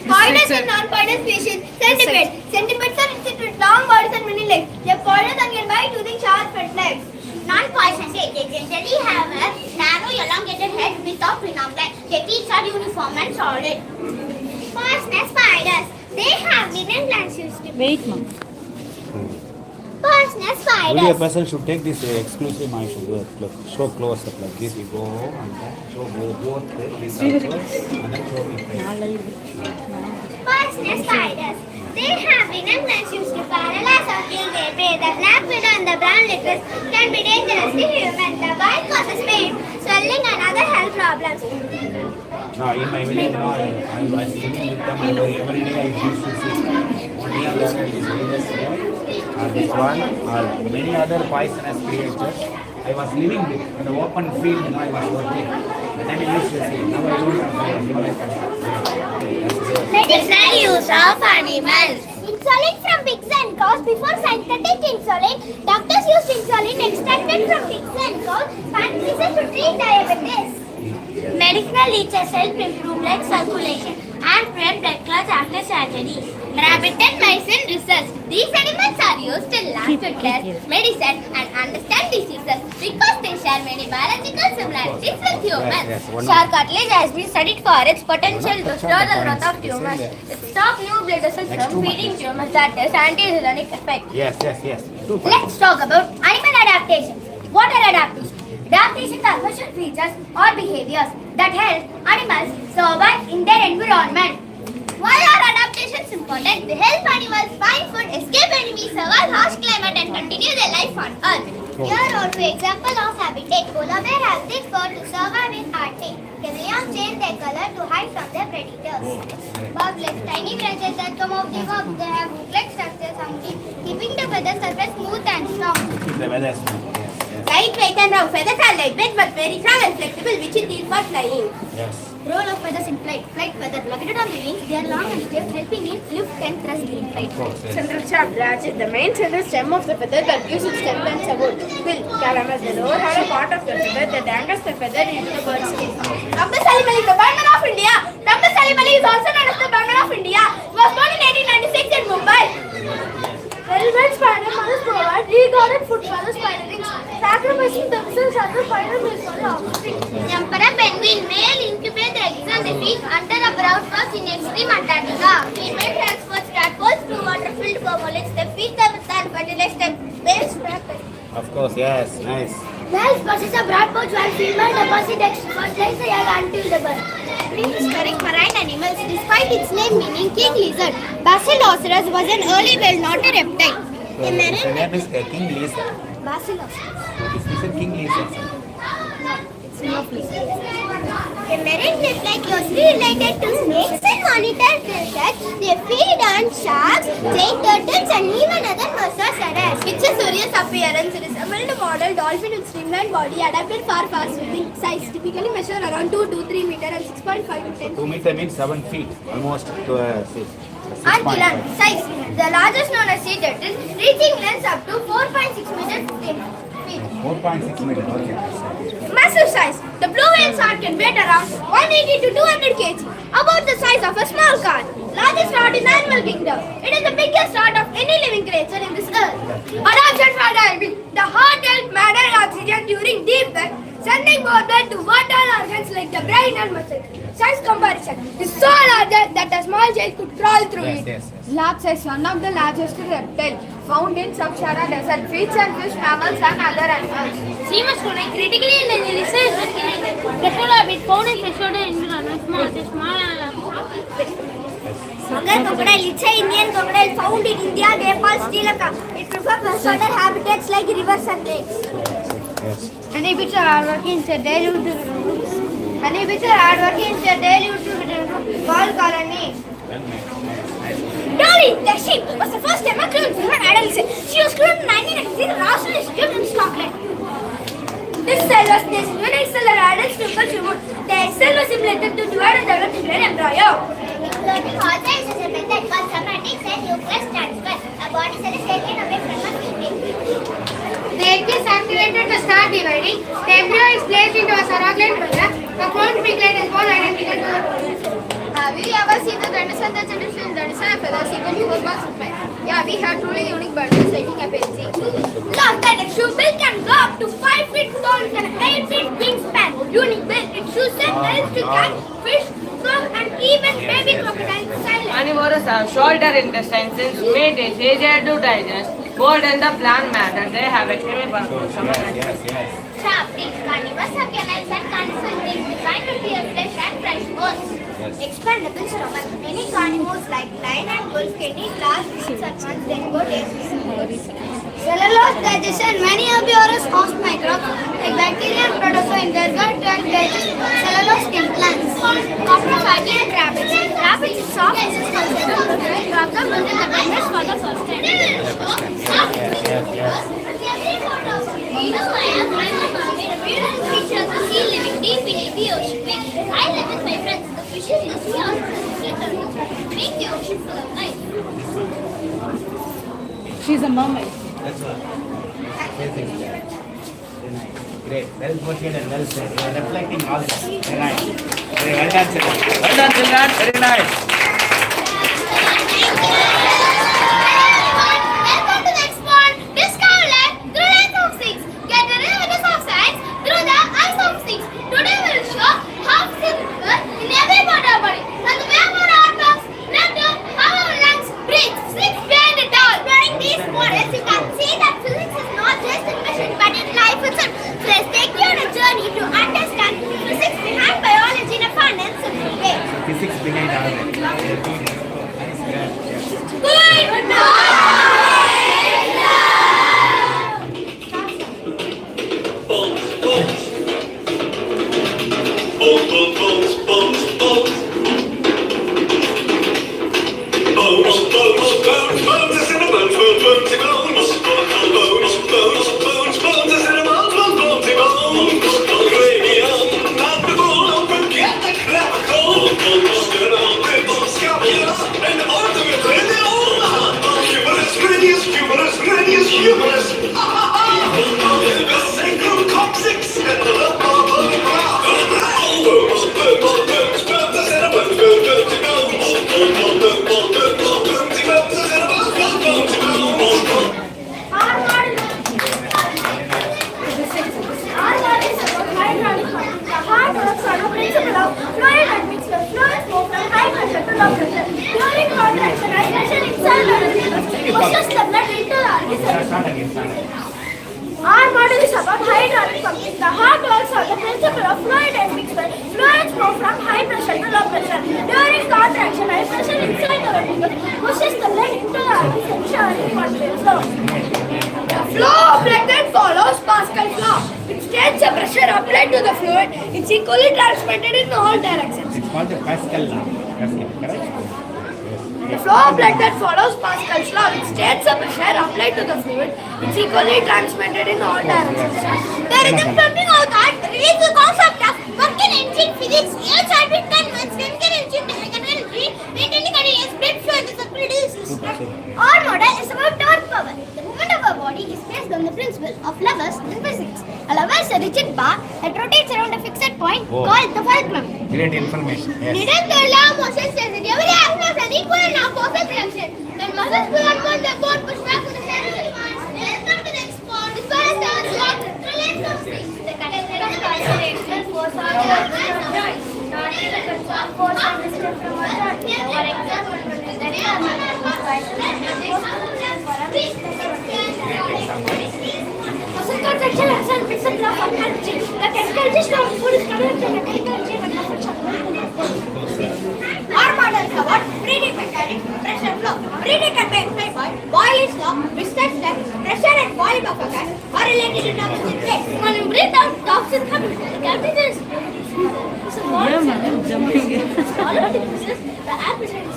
poisonous and non-poisonous species. Centipedes. Centipedes are insects with long bodies and many legs. They are poisonous and can bite using sharp red legs. Non-poisonous, they generally have a narrow elongated head without venom glands. Their teeth are uniform and solid. Poisonous spiders. They have hidden glands used to Wait, ma'am. poisonous Only a spiders. person should take this exclusive. I should do it. Look, show close up like this. We go and then show both this also, and then show me face. Poisonous spiders. They have venom glands used to paralyze or kill their prey. The black widow and the brown licorice can be dangerous to humans. The white causes pain, swelling, and other health problems. No, in my village, no, I was living with them every day. I used to see only other is either snake or this one or many other poisonous creatures. I was living with in the open field. I was working. And then I used to see. Now I don't have Medicinal use of animals. Insulin from pigs and cows. Before synthetic insulin, doctors used insulin extracted from pigs and cows pancreases to treat diabetes. Medicinal leeches help improve blood circulation and prevent blood clots after surgery. Rabbit and mice in research. These animals are used to learn to test medicine and understand diseases because they share many biological similarities with humans. Yes, one Shark cartilage has been studied for its potential to slow the growth of tumors. It stops new blood vessels from feeding tumors, that is anti-hyaluronic effect. Yes. Let's talk about animal adaptations. What are adaptations? Adaptations are special features or behaviors that help animals survive in their environment. Why are adaptations important? They help animals find food, escape enemies, survive harsh climate and continue their life on Earth. Here are two examples of habitat. Polar bear has thick fur to survive in Arctic. Chameleons change their color to hide from their predators. Bobwhales, tiny branches that come off the bob. They have hook-like structures on the keeping the feather surface smooth and strong. Keep the weather smooth. Lightweight and round feathers are lightweight but very strong and flexible, which is ideal for flying. Yes. Roll of feathers in flight. Flight feathers located on the wings. They are long and stiff, helping in lift and thrust during flight. Central shaft branches. The main central stem of the feather that gives its strength and support. Bill, calamus. The lower hollow part of the feather that anchors the feather into the bird's nest. Rambus animal is the Batman of India. Rambus animal is also known as the Batman of India. He was born in 1896 in Mumbai. Velvet spider mothers provide reguarded food for the spider rings, sacrificing themselves as the spider meals for the offspring. Emperor penguin male incubate eggs on the feet under a brown frost in extreme Antarctica. Female transports tadpoles through water-filled formulates. They feed them with and fertilize them. Males practice. Of course, yes, nice. Males possess a broad pouch while female deposit eggs to fertilize the young until the birth. Prehistoric marine animals, despite its name meaning king lizard, Basilosaurus was an early whale, not a reptile. So, his name is King Lizard. Basilosaurus. This is King Lizard. A marine live like closely related to snakes and monitor fishes. They feed on sharks, giant turtles, and even other mosasaurs. Ichthyosaurus appearance resembled a model dolphin with streamlined body adapted for fast swimming. Size typically measure around 2 to 3 meters and 6.5 to 10 2 meter means 7 feet, almost to 6. Angular size. The largest known as sea turtle, reaching lengths up to 4.6 meters 15 feet. 4.6 meters, okay. Massive size. The blue whale shark can weigh around 180 to 200 kg, about the size of a small car. Largest rod in the animal kingdom. It is the biggest rod of any living creature in this earth. Adaptation for diving. The heart helps manage oxygen during deep breath, sending more blood to vital organs like the brain and muscles. Size comparison is so large that a small child could crawl through it. Yes. Large size, one of the largest reptile found in sub-Saharan desert, feeds on fish, mammals, and other animals. Seamus tuna critically endangered freshwater habit found in freshwater environment. Small Sagar crocodile. It's an Indian crocodile found in India, Nepal, Sri Lanka. It prefers freshwater habitats like rivers and lakes. Yes. Honey bees are hardworking in their daily ball colony. Dolly, the sheep, was the first ever cloned for an adolescent. She was cloned in 1993 at Rossall Institute in Scotland. This cell was named when excellar adults to human. The cell was implanted to divide and develop into an embryo. Cloning also is a method called somatic cell nucleus transfer. A body cell is taken away from a female. The egg is activated to start dividing. The embryo is placed into a surrogate mother. The cloned piglet is born identical to the clone. Have you ever seen the dinosaur that's different dinosaur feathers equal to 4.65? Yeah, we have truly unique birds making appearance. Look, that a shoe bill can go up to 5 feet tall with an 8 feet wingspan. Unique bill, its shoe set helps to catch fish, frog, and even baby crocodiles silent. herbivores have shorter intestines since meat is easier to digest. More than the plant matter, they have extremely powerful stomach. These carnivores have canines and carnivorous teeth designed to tear flesh and fresh bones. Expandable stomach. Many carnivores like lion and wolf can eat large meats at once, then go tasty. Cellulose digestion. Many herbivores host microbes like bacteria and protozoa in their gut to digest cellulose in plants. Coprophagi and rabbits. Rabbits is soft as is considered to drop them within the members for the first time. Creatures of the sea living deep beneath the ocean. I live with my friends. The fishes in the sea are sea turtles. Make the ocean full of life. She's a mermaid. That's all. Very nice. Great. Well portrayed and well said. You are reflecting all this. Very nice. Very well done, children. Well done, children. Very nice. Welcome to the Expo. Discover life through lens of six. Get the rhythms of science through the eyes of six. Today we will show how physics work in every part of our body. And the way our heart pumps, blood to how our lungs breathe. Six behind it all. During these models, you can see that physics is not just in machine but in life itself. So let's take you on a journey to understand physics behind biology in a fun and simple way. Physics behind all that. Good night. Our model is about hydraulic pumping. The heart works on the principle of fluid and mixture. Fluids move from high pressure to low pressure. During contraction, high pressure inside the ventricle pushes the blood into the arteries, ensuring continuous flow. The flow of blood then follows Pascal's law. It states the pressure applied to the fluid. It's equally transmitted in all directions. It's called the Pascal law. Pascal, correct? The flow of blood that follows Pascal's law, which states the pressure applied to the fluid, is equally transmitted in all directions. The rhythm pumping of the heart is the concept of working engine physics. Each heartbeat converts chemical energy into mechanical energy, maintaining continuous blood flow in the circulatory system. Our model is about torque power. The movement of our body is based on the principle of levers in physics. A lever is a rigid bar that rotates around a fixed point called the fulcrum. Great information. Yes. Needle to allow motion sensitivity. Every action has an equal and opposite reaction. When muscles pull on one, the bone push back to the center of the mass. Welcome to the Expo. This one is our slot. Relates of six. The container of the force on the joint. Not the control force on the step from a joint. For example, the real muscle force by muscle contraction has a fixed law of energy. The chemical gist of food is connected to the chemical energy and the function. Our model is about breathing mechanics, pressure flow. Breathing can be explained by Boyle's law, which states that pressure and volume of a gas are related in opposite ways. When you breathe out, toxins come into the cavity. All of the air pressure is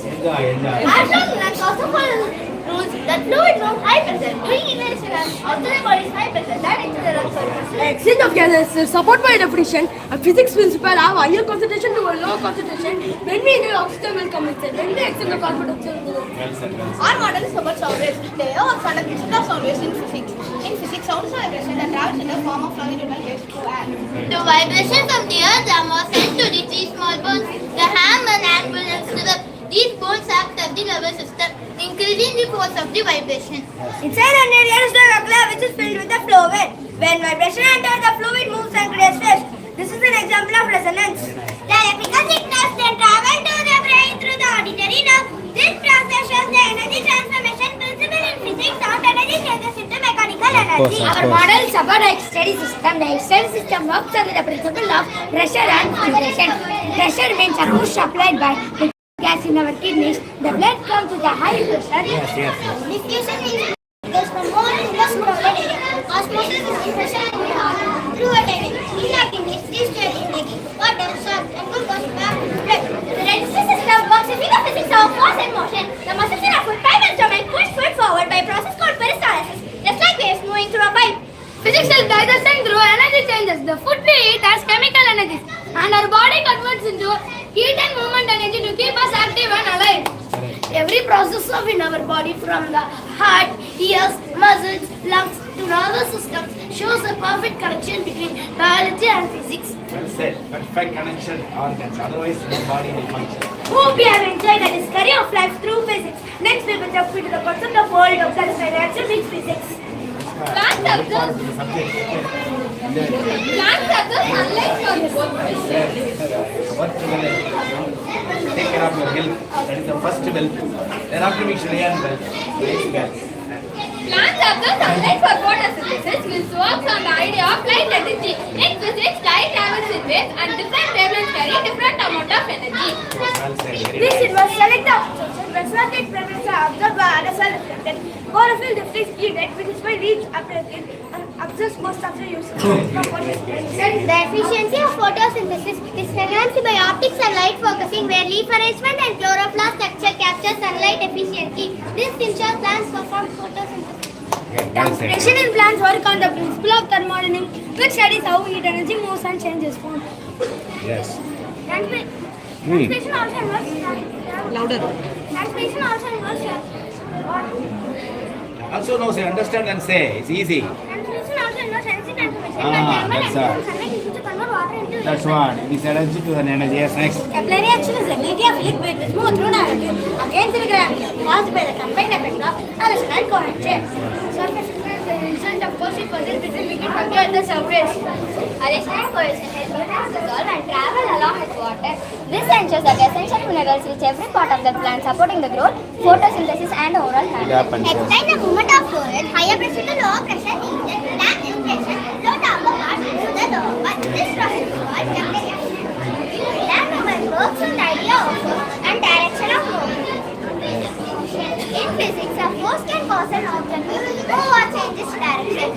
Enjoy. as long as also follows rules that fluid moves high pressure. During inhalation and also the body's high pressure, that into the lungs. Exchange of gases is supported by definition. A physics principle have higher concentration to a lower concentration. When we inhale, oxygen will come inside. When we exhale, the carbon dioxide will come Well said, well said. Our model is about sound waves. They are conduction of sound waves in physics. In physics, sound is a vibration that travels in the form of longitudinal waves through air. The vibration from the earth are sent to the three small bones, the ham and anvil and stirrup. These bones act as the lever system, increasing the force of the vibration. Inside an area is the nucleus which is filled with the fluid. When vibration enters, the fluid moves and creates waves. This is an example of resonance. The electrical signals then travel to the brain through the auditory nerve. This process shows the energy transformation principle in physics of energy changes into mechanical energy. Our model is about a steady system. The steady system works under the principle of pressure and vibration. Pressure means a push applied by the gas in our kidneys. The blood comes with a high pressure. Diffusion means goes from more to less crowded area. Osmosis is diffusion in the heart. Through a tiny inactive means discharge in taking water, salt and glucose back to the blood. The digestive system works using the physics of force and motion. The muscles in our foot pipe and stomach push food forward by a process called peristalsis, just like waves moving through a pipe. Physics is digesting through energy changes. The food we eat has chemical energies and our body converts into heat and movement energy to keep us active and alive. Every process of in our body from the heart, ears, muscles, lungs to nervous systems shows a perfect connection between biology and physics. Well said. Perfect connection organs. Otherwise, no body will function. Hope you have enjoyed the discovery of life through physics. Next we will jump into the concept of world of the reaction with physics. Plants absorb sunlight from the What will take care of your health? That is the first wealth. Thereafter we should earn wealth. Very well. Plants absorb sunlight for photosynthesis, which works on the idea of light energy. In physics, light travels in waves and different wavelengths carry different amount of energy. Well said. Very This well. involves select the when circuit wavelengths are observed by other cell reflected. Chlorophyll deflects heat which is why reach absorbs and absorbs most of the use. The efficiency of photosynthesis is enhanced by optics and light focusing, where leaf arrangement and chloroplast structure capture sunlight efficiently. This ensures plants perform photosynthesis. Well said. Transpiration in plants work on the principle of thermodynamics, which studies how heat energy moves and changes form. Yes. Transpiration also involves Louder. Transpiration also involves Also know, say, understand and say. It's easy. transpiration also involves energy transformation. That's all. Sunlight is used to convert water into That's what. This energy to an energy. Yes, next. capillary action is the ability of liquid to move through directly against the gravity caused by the combined effect of action and current change. Surface is the result of force equation between liquid body and the surface. Aviation and cohesion help nutrients dissolve and travel along with water. This ensures that essential minerals reach every part of the plant, supporting the growth, photosynthesis, and overall health. Explain the movement of fluid, higher pressure to lower pressure needed, plant inflation, flow down the part into the lower part. This process is called capillary action. Land movement works on the idea of force and direction of movement. In physics, a force can cause an object to move or change its direction.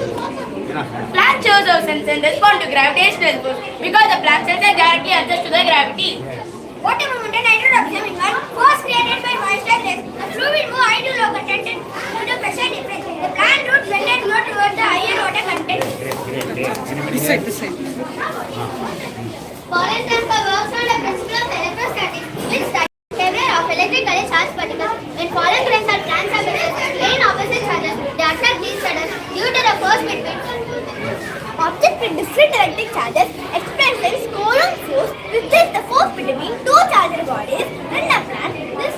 Plant shows us and respond to gravitational force because the plant cells are directly adjust to the gravity. Water movement and hydrodynamics involve force created by moisture less. The fluid move high to low content due to pressure difference. The plant roots bend and grow towards the higher water content. This side, this side. Pollen transfer works on the principle of electrostatics, which studies behavior of electrically charged particles. When pollen grains are transferred in opposite charges, they attract each other due to the force between objects with different electric charges. Experiences Coulomb force, which is the force between two charged bodies in the plant. This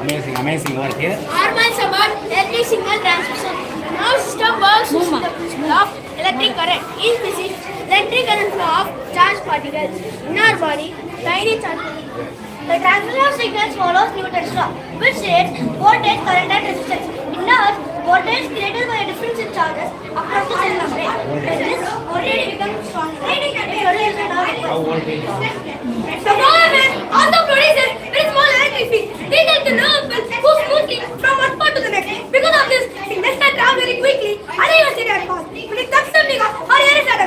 Amazing, amazing work here. Hormones about electric signal transmission. Now system works using the principle of electric current. In physics, electric current flow of charged particles in our body, tiny charges. The transmission of signals follows Newton's law, which states voltage, current and resistance. In Earth, voltage created by a difference in charges across the cell membrane. This voltage becomes stronger. How voltage? The movement also produces very small electric field. These are the nerve pulse move smoothly from one part to the next. Because of this, signals can travel very quickly and even sit at fast. But it does something or here is at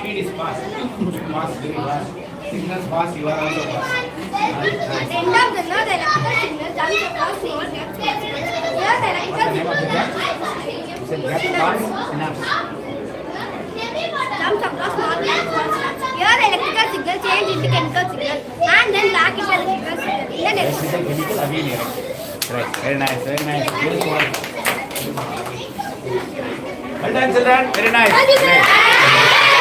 Speed is fast. Fast, very fast. Signals fast, you are also fast. At the end of the nerve, the electrical signal jumps across the synapse. Here the electrical signal You said gap fast, synapse. jumps across small synapses. Here the electrical signal change into chemical signal and then back into electrical signal. The next. This is a chemical aviation. Right. Very nice, very nice. Beautiful work. Well done, children. Very nice. Thank you, sir.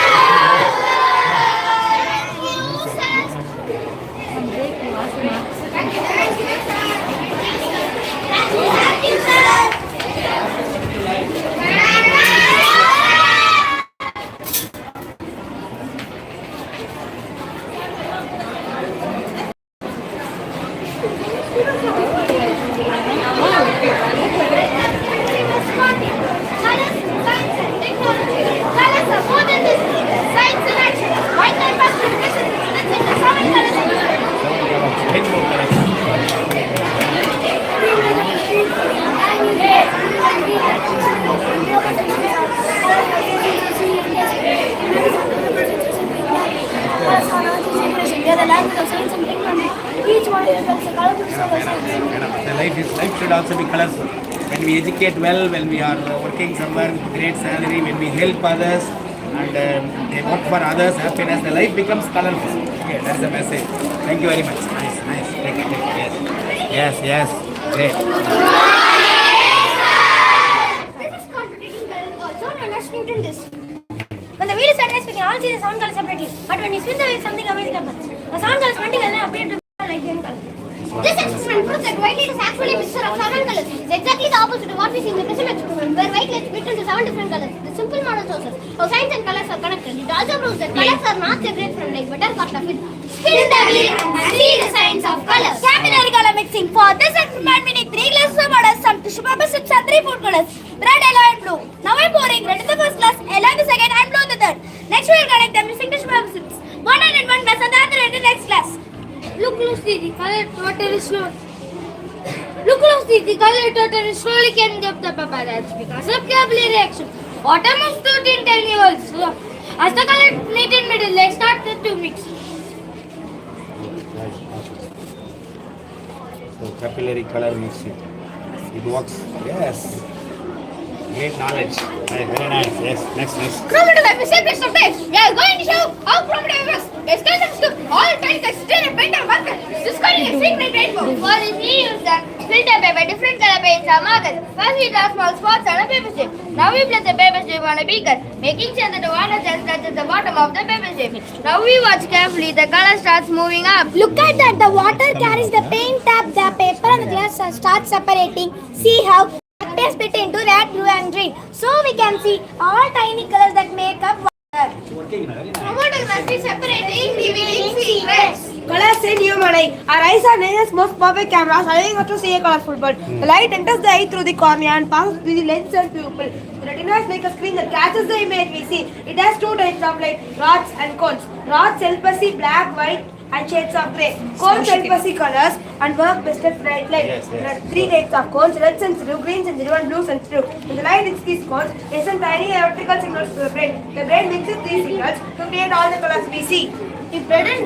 Great. Thank you, sir. life should also be colorful. When we educate well, when we are working somewhere with great salary, when we help others and they work for others, happiness, the life becomes colorful. Okay, that's the message. Thank you very much. Nice, nice. Take it. Yes. Great. This is contradicting current, also known as Newton disk. When the wheel is at rest, we can all see the sound colors separately. But when you spin the wheel, something amazing happens. The sound colors vertically appear to be like green color. This experiment proves that white light is actually a mixture of seven colors. It's exactly the opposite of what we see in the prism experiment, where white light split into 7 different colors. The simple model shows us how science and colors are connected. It also proves that colors are not separate from light, but are part of it. Spin the wheel and see the science of colors. Capillary color mixing. For this experiment, we need 3 glasses of water, some tissue paper strips, and 3 food colors: red, yellow, and blue. Now I'm pouring red in the first glass, yellow in the second, and blue in the third. Next, we will connect them using tissue paper strips. One in one glass, and the other in the next glass. Look closely. The colored water is slow. Look closely. The colored water is slowly getting up the paper. That's because of capillary reaction. Water moves through tin tiny so as the colors meet in middle, they start to mix. So capillary color mixing. It works. Yes. Great knowledge. Nice, very nice. Yes. Next. Chromatography is simplest of types. We are going to show how chromatography works. A skeleton scoop all kinds of stain and paint and marker. Discarding a secret rainbow. For this we use the filter paper, different color paints or markers. First we draw small spots on a paper strip. Now we place the paper strip on a beaker, making sure that the water just touches the bottom of the paper strip. Now we watch carefully. The color starts moving up. Look at that. The water carries the paint up the paper and the glass starts separating. See how they split into red, blue and green. So we can see all tiny colors that make up water. Chromatography separating, revealing secrets. Colors in human eye. Our eyes are nature's most perfect cameras, allowing us to see a colorful world. The light enters the eye through the cornea and passes through the lens and pupil. The retina is like a screen that catches the image we see. It has 2 types of light, rods and cones. Rods help us see black, white and shades of grey. Cones help us see colors and work best at bright light. There are 3 types of cones: red sensitive, green sensitive and blue sensitive. When the light hits these cones, it sends tiny electrical signals to the brain. The brain mixes these signals to create all the colors we see. If red and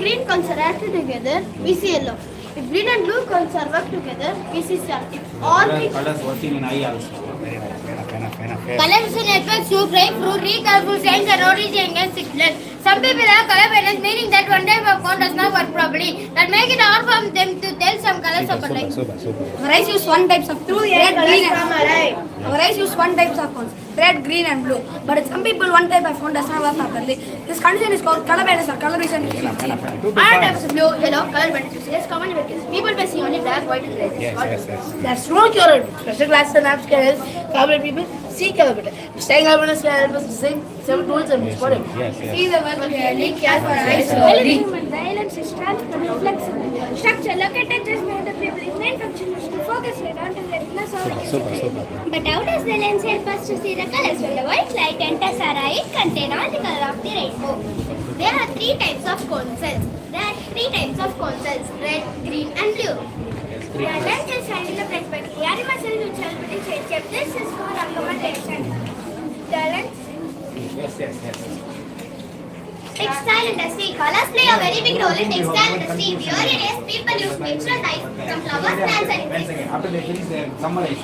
green cones are acted together, we see yellow. If green and blue cones are work together, we see sun. If all three colors working in eye also. Very nice. Pena. colors in networks to break through 3 colorful signs and origin and signals. Some people have color blindness, meaning that one type of cone does not work properly. That make it hard for them to tell some colors of a light. Our eyes use 1 type of red, green, and our eyes use 1 type of cones: red, green, and blue. But in some people, 1 type of cone does not work properly. This condition is called color blindness or color vision deficiency. Other types of blue, yellow, color blindness is common in kids. People may see only black, white, and red. Yes. That's no cure. Special glasses and apps can help colorblind people see color better. Staying colorblindness can help us to see 7 tools and for it. Yes. See the world clearly, care for eyes slowly. The island is transparent, flexible. Structure located just behind the people. Its main function is to focus light onto the retina Super. But how does the lens help us to see the colors? When the white light enters our eye, it contains all the color of the rainbow. There are 3 types of cone cells. Red, green and blue. The lens is held in the place by the area muscle which help in change shape. This is for accommodation. The lens. Yes. Textile industry. Colors play a very big role in textile industry. Nowadays, people use natural dyes from flowers, plants and Once again, after they finish their summary,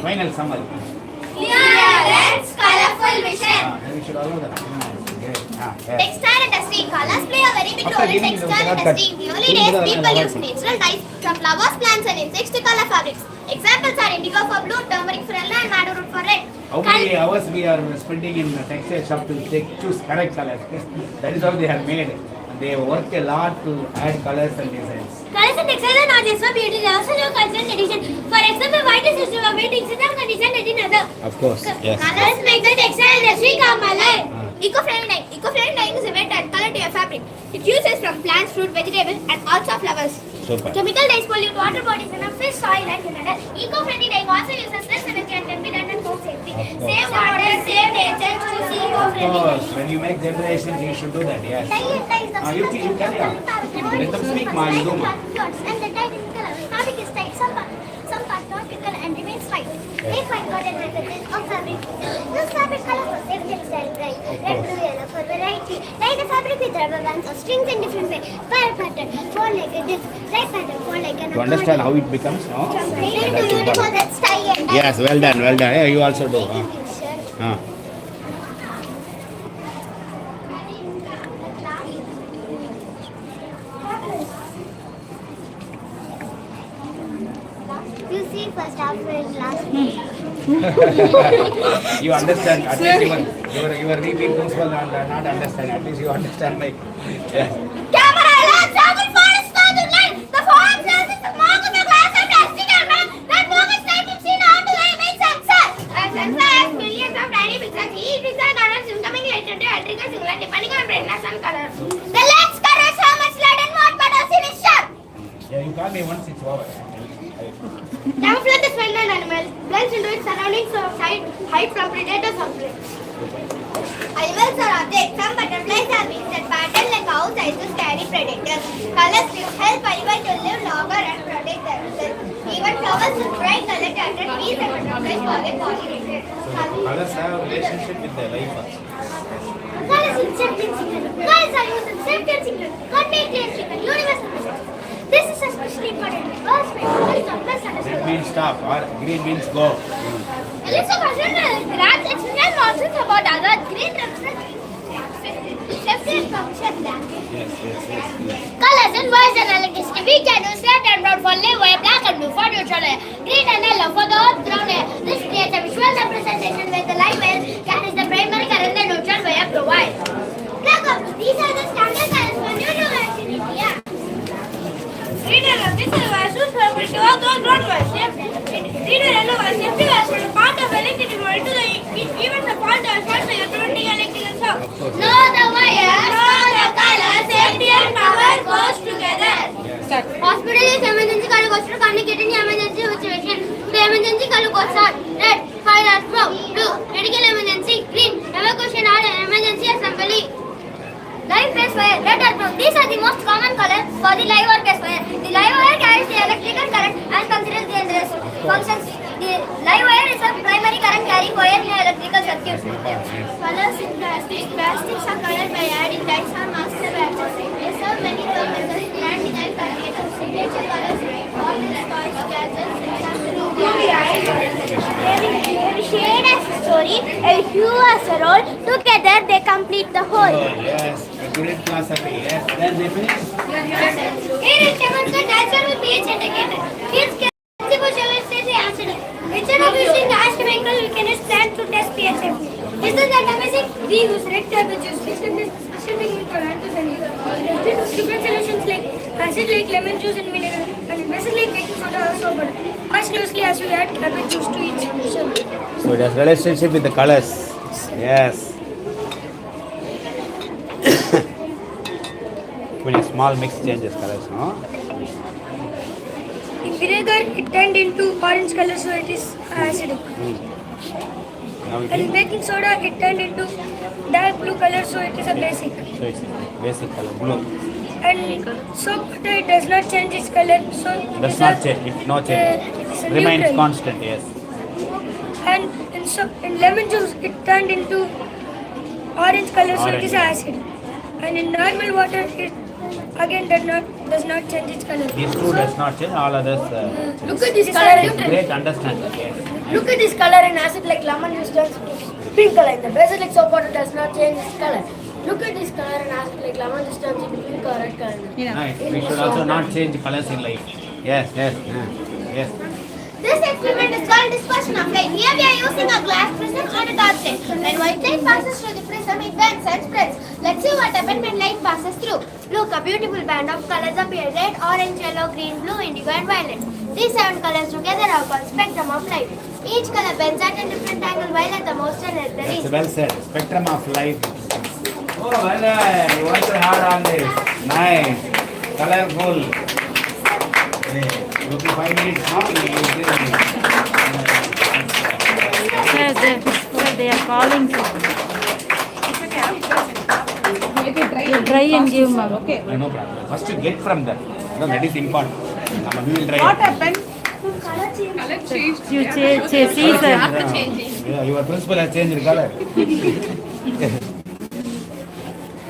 final summary. Clearance, colorful vision. We should allow that. Yes. Textile industry. Colors play a very big role in textile industry. In early days, people used natural dyes from flowers, plants and insects to color fabrics. Examples are indigo for blue, turmeric for yellow and madder root for red. How many hours we are spending in the textile shop to choose correct colors? That is how they have made. They work a lot to add colors and designs. Colors in textiles are not just for beauty, they also show culture and tradition. For example, white is used for waiting, some condition and in other. Of course, yes. Colors make the textile industry come alive. Eco-friendly dye. Eco-friendly dye is a way to add color to your fabric. It uses from plants, fruit, vegetables and also flowers. Super. Chemical dyes pollute water bodies and fish, soil and another. Eco-friendly dye also uses less energy and can be done at home safely. Save water, save nature, choose Of eco-friendly. course, when you make generations, you should do that, yes. You carry on. Let them speak, Ma, you do, Ma. And the dye is color. Fabric is dyed. Some part not be color and remains white. Make white cotton handkerchiefs of fabric. This fabric color for safe textile dye. Red, blue, yellow for variety. Dye the fabric with the rubber bands or strings in different ways. Fire pattern, four-legged disc, light pattern, four-legged. To understand how it becomes, no? That's tie and Yes, well done, well done. Yeah, you also do. You see first half and last. You understand, at least your repeat principal not understand, at least you understand like, yes. Camera alarm, circle forest start to light. The forest is the mark of the glass of plastic camera that focus light is seen onto the image sensor. A sensor has millions of tiny pixels. Each pixel colors incoming light into electrical signal depending on brightness and color. The lens covers how much light and what photosynthesis is shot. Yeah, you call me once it's over. Camouflage is well known animal blends into its surroundings to hide from predators or prey. Animals are objects. Some butterflies are wings that pattern like outside to scary predators. Colors help animals to live longer and protect themselves. Even flowers with bright color to attract bees and butterflies for their pollinators. Colors have a relationship with the life also. Colors in safety and signal. Colors are used in safety and signal. Continuity and signal. Universal message. This is especially important in birds, birds are misunderstood. Red means stop or green means go. Let's consider graphs explain nonsense about other green represents safety and function. Yes. Colors in voice and electricity. We can use red and brown for live wire, black and blue for neutral air, green and yellow for the earth ground air. This creates a visual representation where the light wire carries the primary current and neutral wire provides. Black and blue. These are the standard colors for neutral wires in India. Green and yellow. This is wire used for ground wires. Green and yellow wires. Safety wires for the part of electricity going to the even the part of short wire preventing electrical shock. No the wire, no the color, safety and power goes together. Hospital is emergency color goes to communicate in emergency situation. The emergency color goes are red, fire and brown, blue, medical emergency, green, evacuation or emergency assembly. Live phase wire, red or brown. These are the most common colors for the live or phase wire. The live wire carries the electrical current and considers the endless functions. The live wire is a primary current carrying wire in electrical circuit. Colors in plastics. Plastics are colored by adding dyes or master batches. They serve many purposes. Branding and packaging. Signature colors, oils, toys, gadgets, Every shade has a story, every hue has a role. Together they complete the whole. Yes, a great philosophy. Yes, then they finish. Here is demonstrate natural with pH indicator. Here's acid. Instead of using ash chemical, we can use plant to test pH. Isn't that amazing? We use red table juice. Different solutions like acid like lemon juice and vinegar, and acid like baking soda or soda. Much closely as we add cabbage juice to each solution. So it has relationship with the colors. Yes. When small mix changes colors, no? In vinegar, it turned into orange color, so it is acidic. Now it And in is, baking soda, it turned into dark blue color, so it is a basic. so it's basic color, blue. And soap butter, it does not change its color, so it Does is not a- change, it no change. it is a Remains neutral. constant, yes. And in lemon juice, it turned into orange color, so it is Orange. acid. And in normal water, it again does not change its color. These two does not change, all others. Look at this color. Great understanding, yes. Look at this color in acid like lemon juice turns to pink color. In the basic like soap water does not change its color. Look at this color in acid like lemon juice turns into pink or red color. Nice. We should also not change colors in life. Yes. Yes. This experiment is called dispersion of light. Here we are using a glass prism and a torchlight. When white light passes through the prism, it bends and spreads. Let's see what happens when light passes through. Look, a beautiful band of colors appear: red, orange, yellow, green, blue, indigo, and violet. These 7 colors together are called spectrum of light. Each color bends at a different angle while at the most end at the That's least. well said. Spectrum of light. Oh, well done. You worked hard on this. Nice. Colorful. You can 5 minutes now. Sir, they are calling. You try and give, ma'am. Okay. No problem. First you get from them. No, that is important. We will try. What happened? You see, sir. Yeah, your principal has changed the color.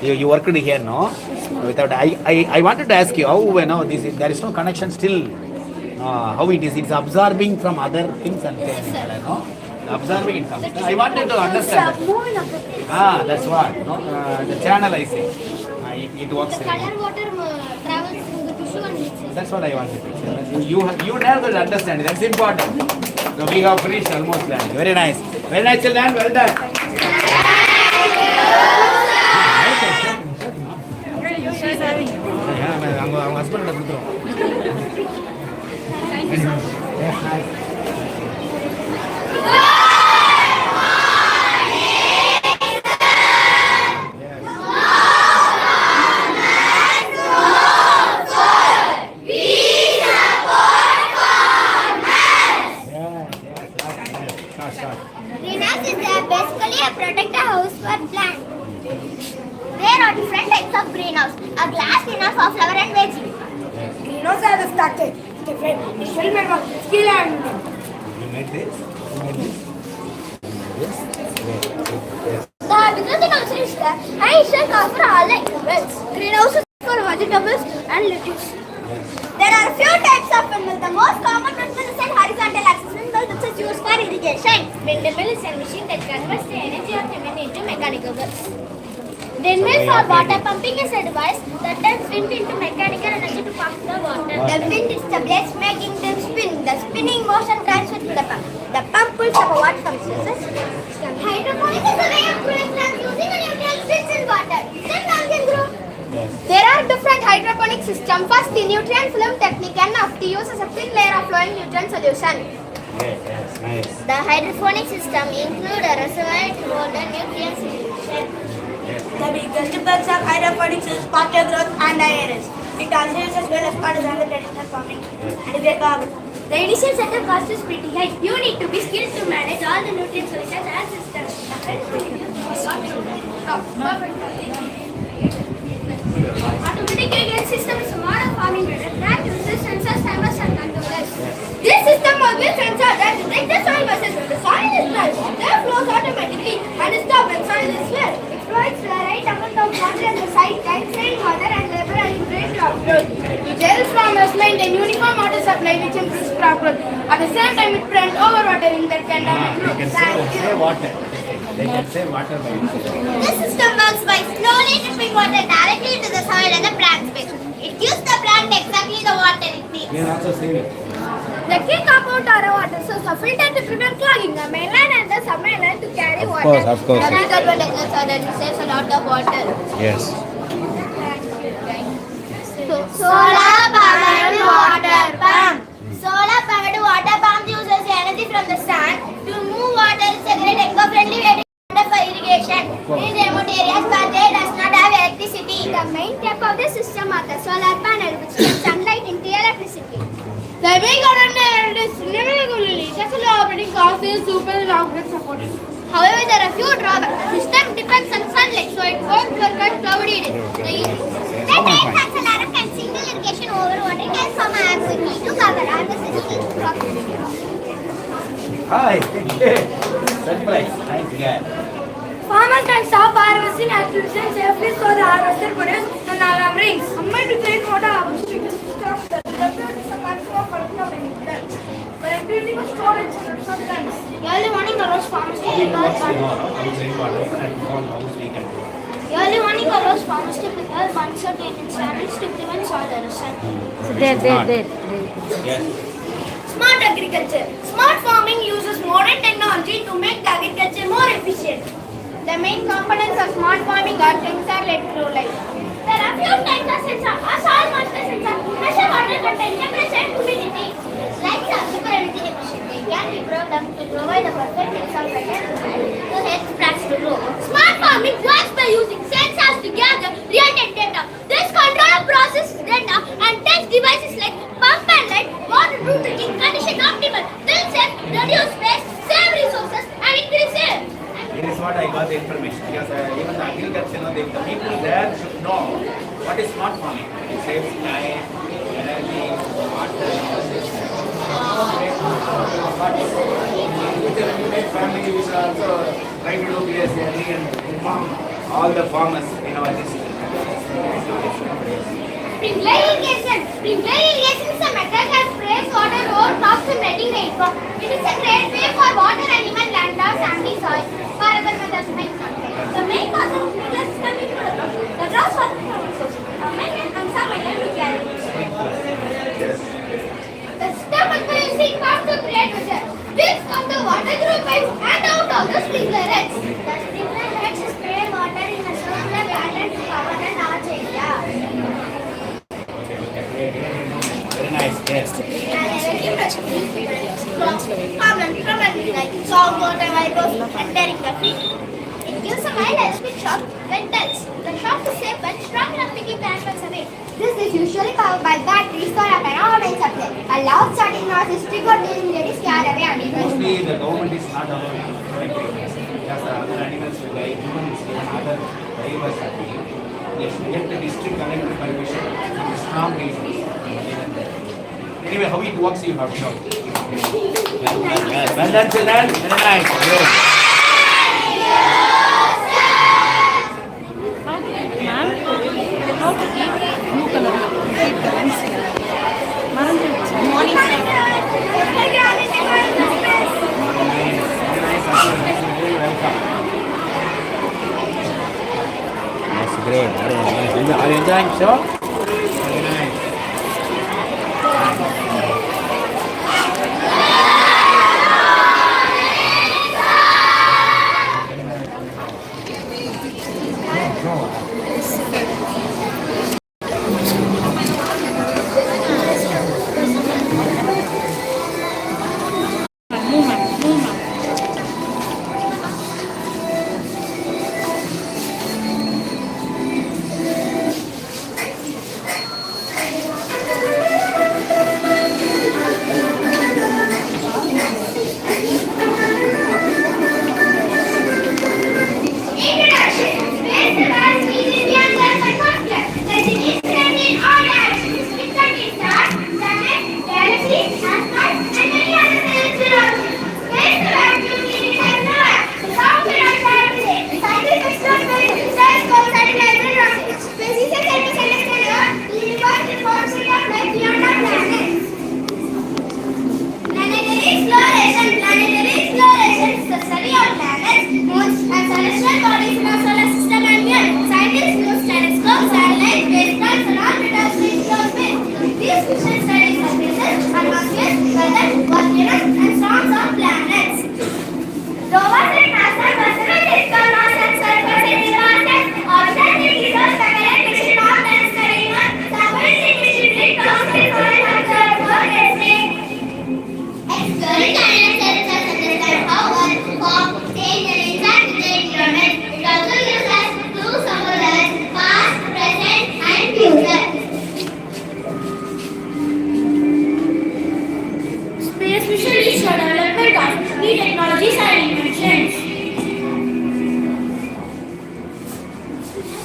You worked here, no? Without I wanted to ask you how this there is no connection still. How it is? It's absorbing from other things and things. No? Absorbing it comes. I wanted to understand. That. That's what. The channel I say. It works. The color water travels through the tissue and mixes. That's what I wanted to say. You have to understand. That's important. So we have finished almost land. Very nice. Very nice, children. Well done. அவங்க husband கொடுத்துரும். Greenhouse is basically a protector house for plants. There are different types of greenhouse. A glass greenhouse for flower and veggie. Greenhouse are the structure. Different. It's very made of skill and. You made this? You made this? The bigger greenhouse is the Aviation for all the animals. Greenhouses for vegetables and lettuce. There are few types of windmills. The most common windmill is an horizontal axis windmill which is used for irrigation. Windmill is a machine that converts the energy of the wind into mechanical works. Windmill for water pumping is a device that turns wind into mechanical energy to pump the water. The wind is the blades making them spin. The spinning motion transfers to the pump. The pump pulls up water from sources. Hydroponic is a way of growing plants using a nutrient rich in water. Then plants can grow. There are different hydroponic systems. First, the nutrient film technique and after uses a thin layer of flowing nutrient solution. Yes, nice. The hydroponic system includes a reservoir to hold the nutrient solution. The biggest difference of hydroponics is water growth and aeration. It also uses well as part of the traditional farming and their carbon. The initial setup cost is pretty high. You need to be skilled to manage all the nutrient solutions and systems. Automatic irrigation system is a modern farming method that uses sensors, timers and controllers. This system works with sensors that detect the soil masses. When the soil is dry, water flows automatically and stops when soil is wet. It provides the right amount of water at the site time, saving water and labor and improves crop growth. Gels farmers maintain uniform water supply which improves crop growth. At the same time, it prevents overwatering that can damage You crops. can say water. They can say water by This system works by slowly dripping water directly into the soil and the plant space. It gives the plant exactly the water it needs. You can also say it. The key compound are a water source, a filter to prevent clogging, the mainline and the submainline to carry water. Of course. The disadvantages are that it saves a lot of water. Yes. Solar powered water pump. Solar powered water pump uses energy from the sun to move water. It's a great eco-friendly way to water for irrigation in remote areas where they does not have electricity. The main type of the system are the solar panel, which turns sunlight into electricity. The big order is limited successful operating cost is super long support. However, there are few drawbacks. The system depends on sunlight, so it won't work on cloudy days. The rain alarm can single irrigation over water can form an quickly to cover all the system. Hi. Surprise. Nice guy. Farmers can stop harvesting activities safely so the harvester produces an alarm rings. Combined with rainwater harvesting, the system is a control for the activity of storage sometimes. Early morning allows farmers to Early morning allows farmers to prepare bunches of latent standards to prevent soil erosion. There. Yes. Smart agriculture. Smart farming uses modern technology to make the agriculture more efficient. The main components of smart farming are sensor led grow light. There are few types of sensors. A soil moisture sensor measure water content, temperature and humidity. Lights are super energy efficient. They can be programmed to provide a perfect mix of light and to help plants to grow. Smart farming works by using sensors to gather real-time data. This control process data and takes devices like pump and light, water routing, condition optimal. This helps reduce waste, save resources and increase yield. This is what I got the information because even the agriculture, the people there should know what is smart farming. It saves time, energy, water. With the family, we should also try to do this early and inform all the farmers in our district. Sprinkler irrigation. Sprinkler irrigation is a method that sprays water over crops and letting rainfall. It is a great way for water animal, land or sandy soil. For other methods, the main cause of sprinkler system is the gross water source. And some items we carry. The system is using pumps to create pressure. This comes the water through pipes and out of the sprinkler heads. The sprinkler heads spray water in a circular pattern to cover a large area. Very nice, yes. Common like salt water vipers entering the feet. It gives a mild electric shock when touched. The shock is safe but strong enough to keep the animals away. This is usually powered by batteries or a main supply. A loud starting noise is triggered during the scare away animals. Mostly the government is not allowing because the other animals will die, humans and other drivers are dying. They should get the district collector permission for strong reasons. Anyway, how it works you have shown. Yes, well done children, very nice. Good. Ma'am, how to keep blue color? Morning. That's great. Very nice. Are you enjoying show? Very nice.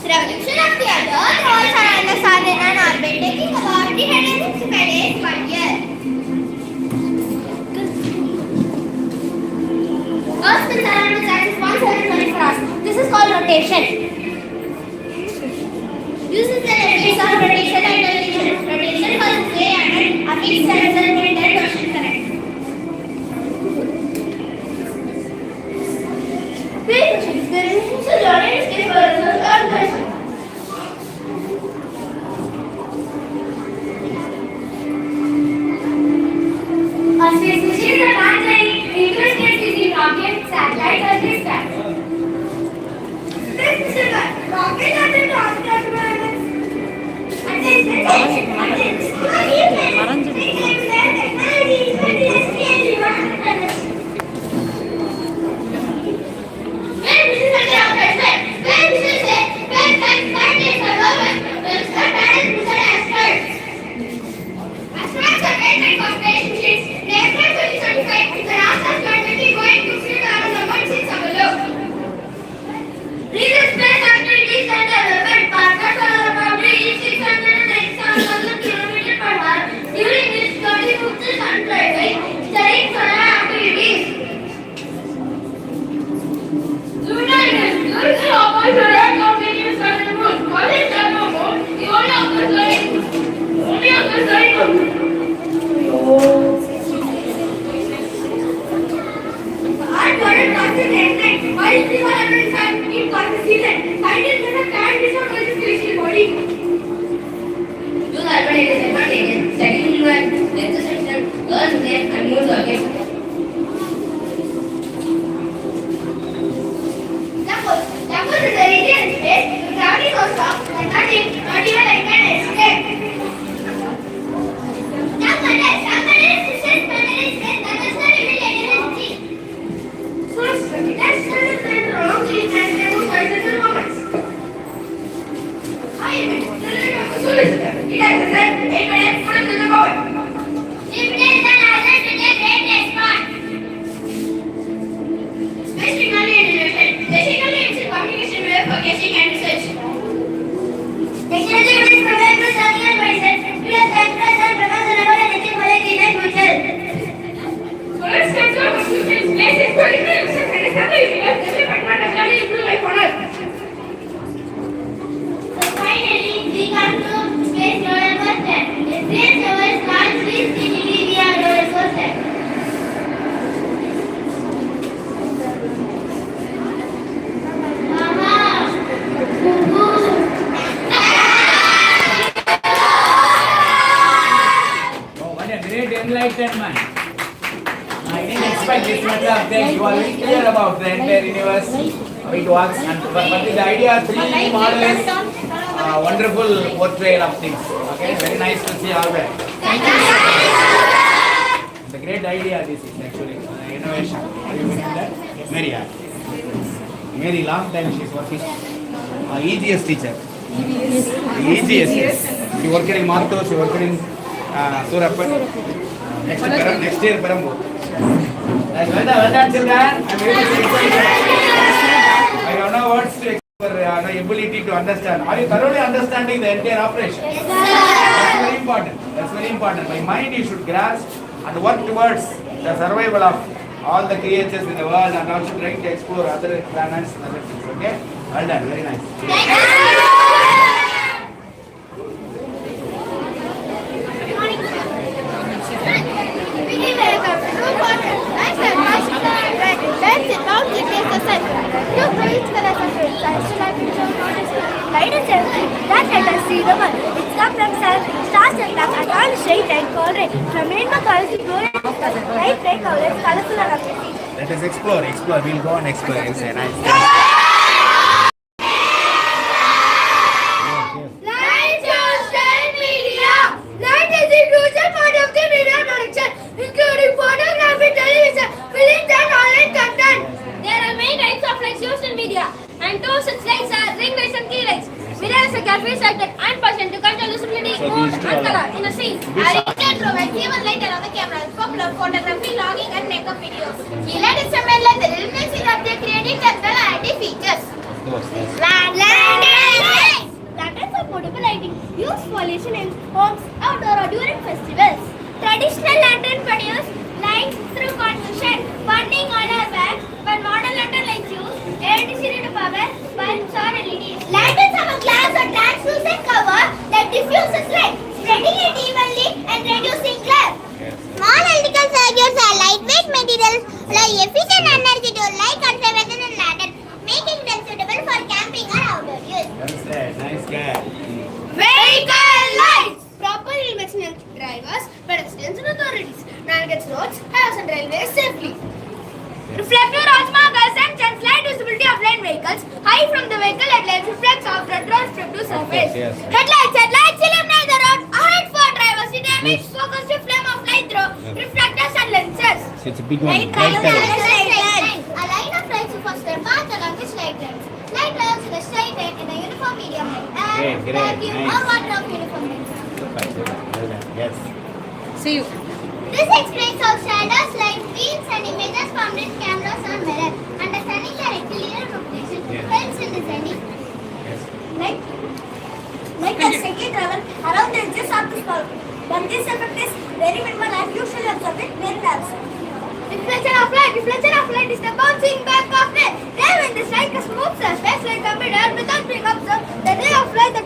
Revolution of the Earth revolves around the Sun in an orbit taking about 365 days per year. Earth spins around its axis 124 hours. This is called rotation. Uses the techniques of rotation and revolution. Rotation causes way and a fixed center in that rotation current. Great question. The resistance to Jordan is given by the Earth version. A space machine is a Planetary interstellar using rocket, satellite, or spacecraft. This is a rocket and a transport Lunar Enlightenment. I didn't expect this much of things. You are very clear about the entire universe, how it works, and but the idea, 3D model is wonderful portrayal of things. Okay, very nice to see all that. It's a great idea. This is actually innovation. Are you with that? Mary, Mary, long time she's working. EGS teacher. EGS. She worked in Martho. She worked in Surappan. Next year, Perambu. Well done, children. I'm very excited. I don't know words to express the ability to understand. Are you thoroughly understanding the entire operation? Yes, that's very important. That's very important. My mind you should grasp and work towards the survival of all the creatures in the world and also trying to explore other planets and other things. Okay? Well done. Very nice. That let us see the world. It's come from sun, stars and black, and all shade and color. From rainbow colors to glory, bright red colors, colorful and amazing. Let us explore. We'll go and explore. It's a nice. Light social media. Light is a crucial part of the media production, including photography, television, films, and online content. There are many types of like social media, and two such lights are ring lights and key lights. Mirrors are carefully selected and positioned to control visibility, mood, and color in a scene. Our internet provides even light around the camera, popular photography, logging, and makeup videos. Key light is somewhere like the illumination of the creating temporal and features. Lanterns are portable lighting used for illumination in homes, outdoor, or during festivals. Traditional lanterns produce light through conduction, burning on our back, but modern lantern lights use electricity to power bulbs or LEDs. Lanterns have a glass or translucent cover that diffuses light, spreading it evenly and reducing glare. Small electrical circuits are lightweight materials, allow efficient energy to light conservation in lantern, making them suitable for camping or outdoor use. Nice guy. Vehicle lights. Proper helmets help drivers, pedestrians, and authorities navigate roads, highways, and railways safely. Reflector roads markers and chance light visibility of lane vehicles. High from the vehicle headlights reflects off the reflective surface. Yes. Headlights illuminate the road ahead for drivers. It emits focused flame of light through reflectors and lenses. So it's a big one. A line of lights first are path along which light runs. Light runs in a straight line in a uniform medium and Great, vacuum nice. or water of uniform length. Yes. See you. This explains how shadows, light, beams and images formed in cameras or mirror. Understanding the rectilinear rotation helps in designing. Like a second travel around the edges of the skull. But this effect is very minimal and usually observed in very absent. Reflection of light is the bouncing back of ray. Ray when this light a smooth surface like a mirror without being observed. The ray of light that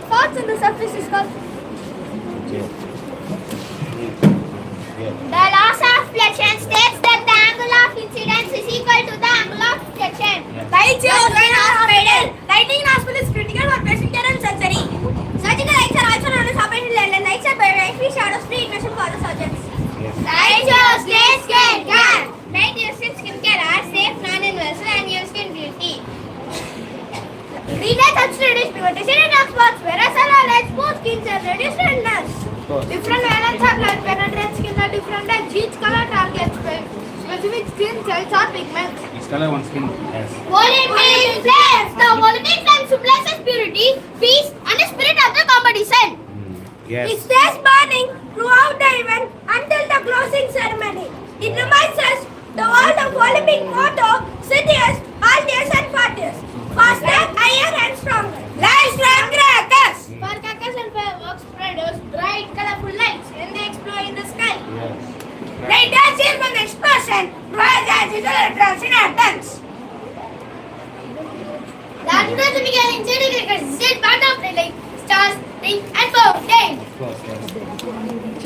Green lights helps reduce pigmentation in dark spots, whereas yellow lights boost skin and reduce redness. Different wavelengths of light penetrate skin at different times. Each color targets specific skin cells or pigments. Each color one skin has. Volunteering flames. The volunteering flame symbolizes purity, peace, and the spirit of the competition. Yes. It stays burning throughout the event until the closing ceremony. It reminds us the world of Olympic motto, cities, allies and parties. Faster, higher and stronger. Lights from crackers. Firecrackers and fireworks produce bright, colorful lights when they explode in the sky. Yes. Light dancing from the explosion provides as electrons in atoms. The atmosphere began in instead part of the light, stars, rings and fountain. Of course, yes.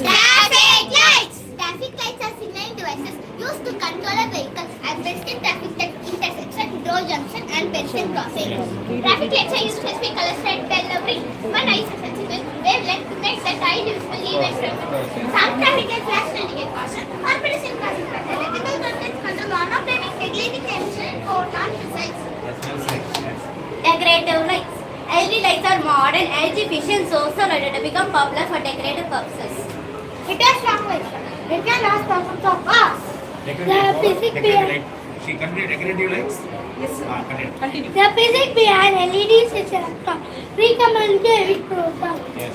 Traffic lights. Traffic lights are signaling devices used to control a vehicle at pedestrian traffic at intersection, road junction, and pedestrian crossing. Traffic lights are used to specific colors, red, yellow, green. One eye is sensitive wavelength to make the eye visible even from some traffic lights flash to indicate caution or pedestrian crossing. Electrical controls control monofilament regulating tension or non-precise. That smells like yes. Decorative lights. LED lights are modern, energy-efficient source of light that become popular for decorative purposes. It has language. It can last thousands of hours. Decorative physics behind light. She continue decorative lights? Yes. Continue. the physics behind LEDs is electron. Recommended program. Yes.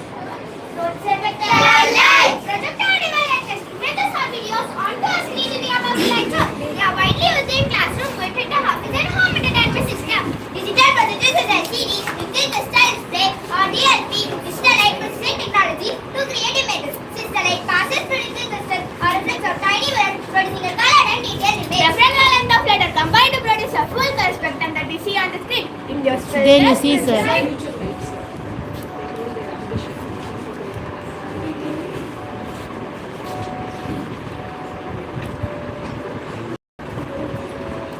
Projector lights. Projector devices images or videos onto a screen in the above lights. They are widely used in classroom, projector office and home entertainment system. Digital projectors such as CDs, digital display or DLP, digital light processing technology to create images. Since the light passes through digital crystal or reflects of tiny waves, producing a colored and detailed image. The frontal length of light are combined to produce a full color spectrum that we see on the screen. There you see, sir.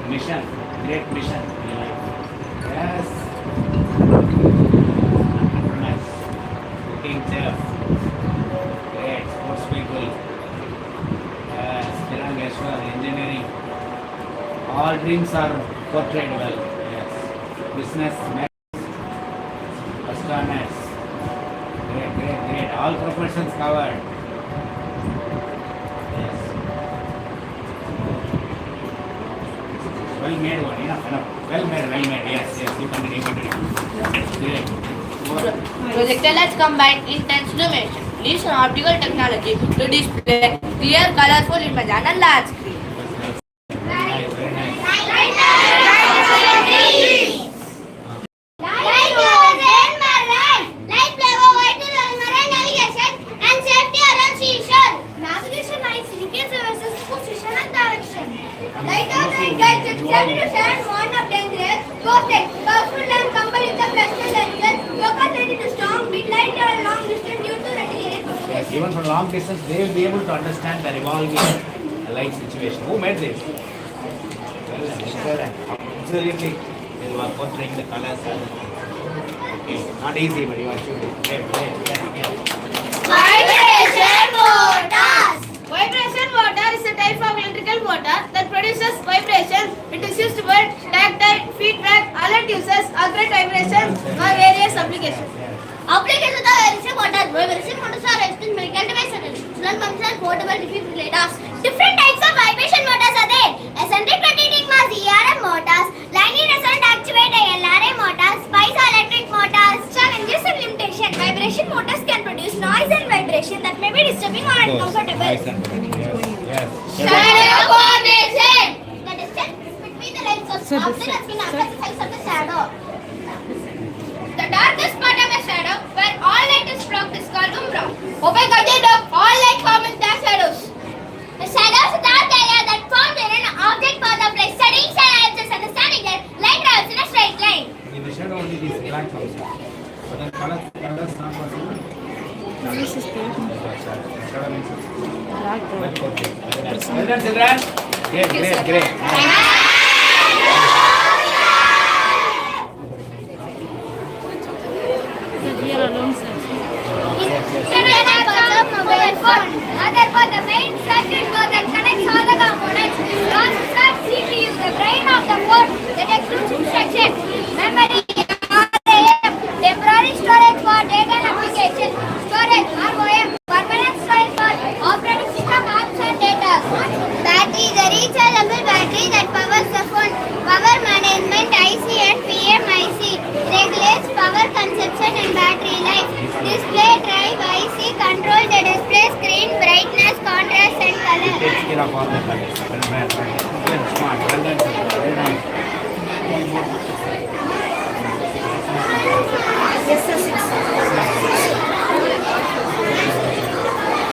Mission. Great mission. Yes. Nice. Looking chef. Great. Sports people. Yes. Engineering. All dreams are portrayed well. Yes. Business, maths, astronomers. Great. All professions covered. Yes. Well made one, enough. Well made. Yes. You continue. Great. Projector lights combine intense illumination, leads on optical technology to display clear, colorful image on a large screen. Very nice. Light goes in marine. Light play over to marine navigation and safety around seashore. Navigation lights indicate the vessel's position and direction. Light on night guides its journey to stand one of dangerous, powerful lamp combined with the fluorescent lenses, located to strong mid light and long distance due to retinal process. Yes, even from long distance, they will be able to understand the revolving light situation. Who made this? Well, excellent. Absolutely. They were portraying the colors. Okay, not easy, but you are shooting. Great. Vibration motors. Vibration motor is a type of electrical motor that produces vibration. It is used for tactile, feedback, alert users, accurate vibrations, or various applications. Applications of vibration motors. Vibration motors are used in medical devices, non-functional portable defibrillators. Different types of vibration motors are there. Eccentric rotating mass ERM motors, linear resonant actuator LRA motors, piezoelectric motors. Challenges and limitation. Vibration motors can produce noise and vibration that may be disturbing or uncomfortable. Yes. Shadow formation. The distance between the lens of the skin affects the size of the shadow. The darkest part of a shadow, where all light is blocked, is called umbra. Opaque object of all light form in dark shadows. The shadow is a dark area that forms in an object path of light. Studying shadow helps us understanding that light travels in a straight line. In the shadow only these black also. But the colors not possible. This is the Shadow means black well dot. portrayed. Well done, children. Great. Here alone, sir. Children have got a mobile phone. Other for the main circuit board that connects all the components. Processor, CPU, the brain of the phone that executes instructions. Memory, battery that powers the phone. Power management IC and PMIC regulates power consumption and battery life. Display drive IC control the display screen brightness, contrast and color. Takes care of all the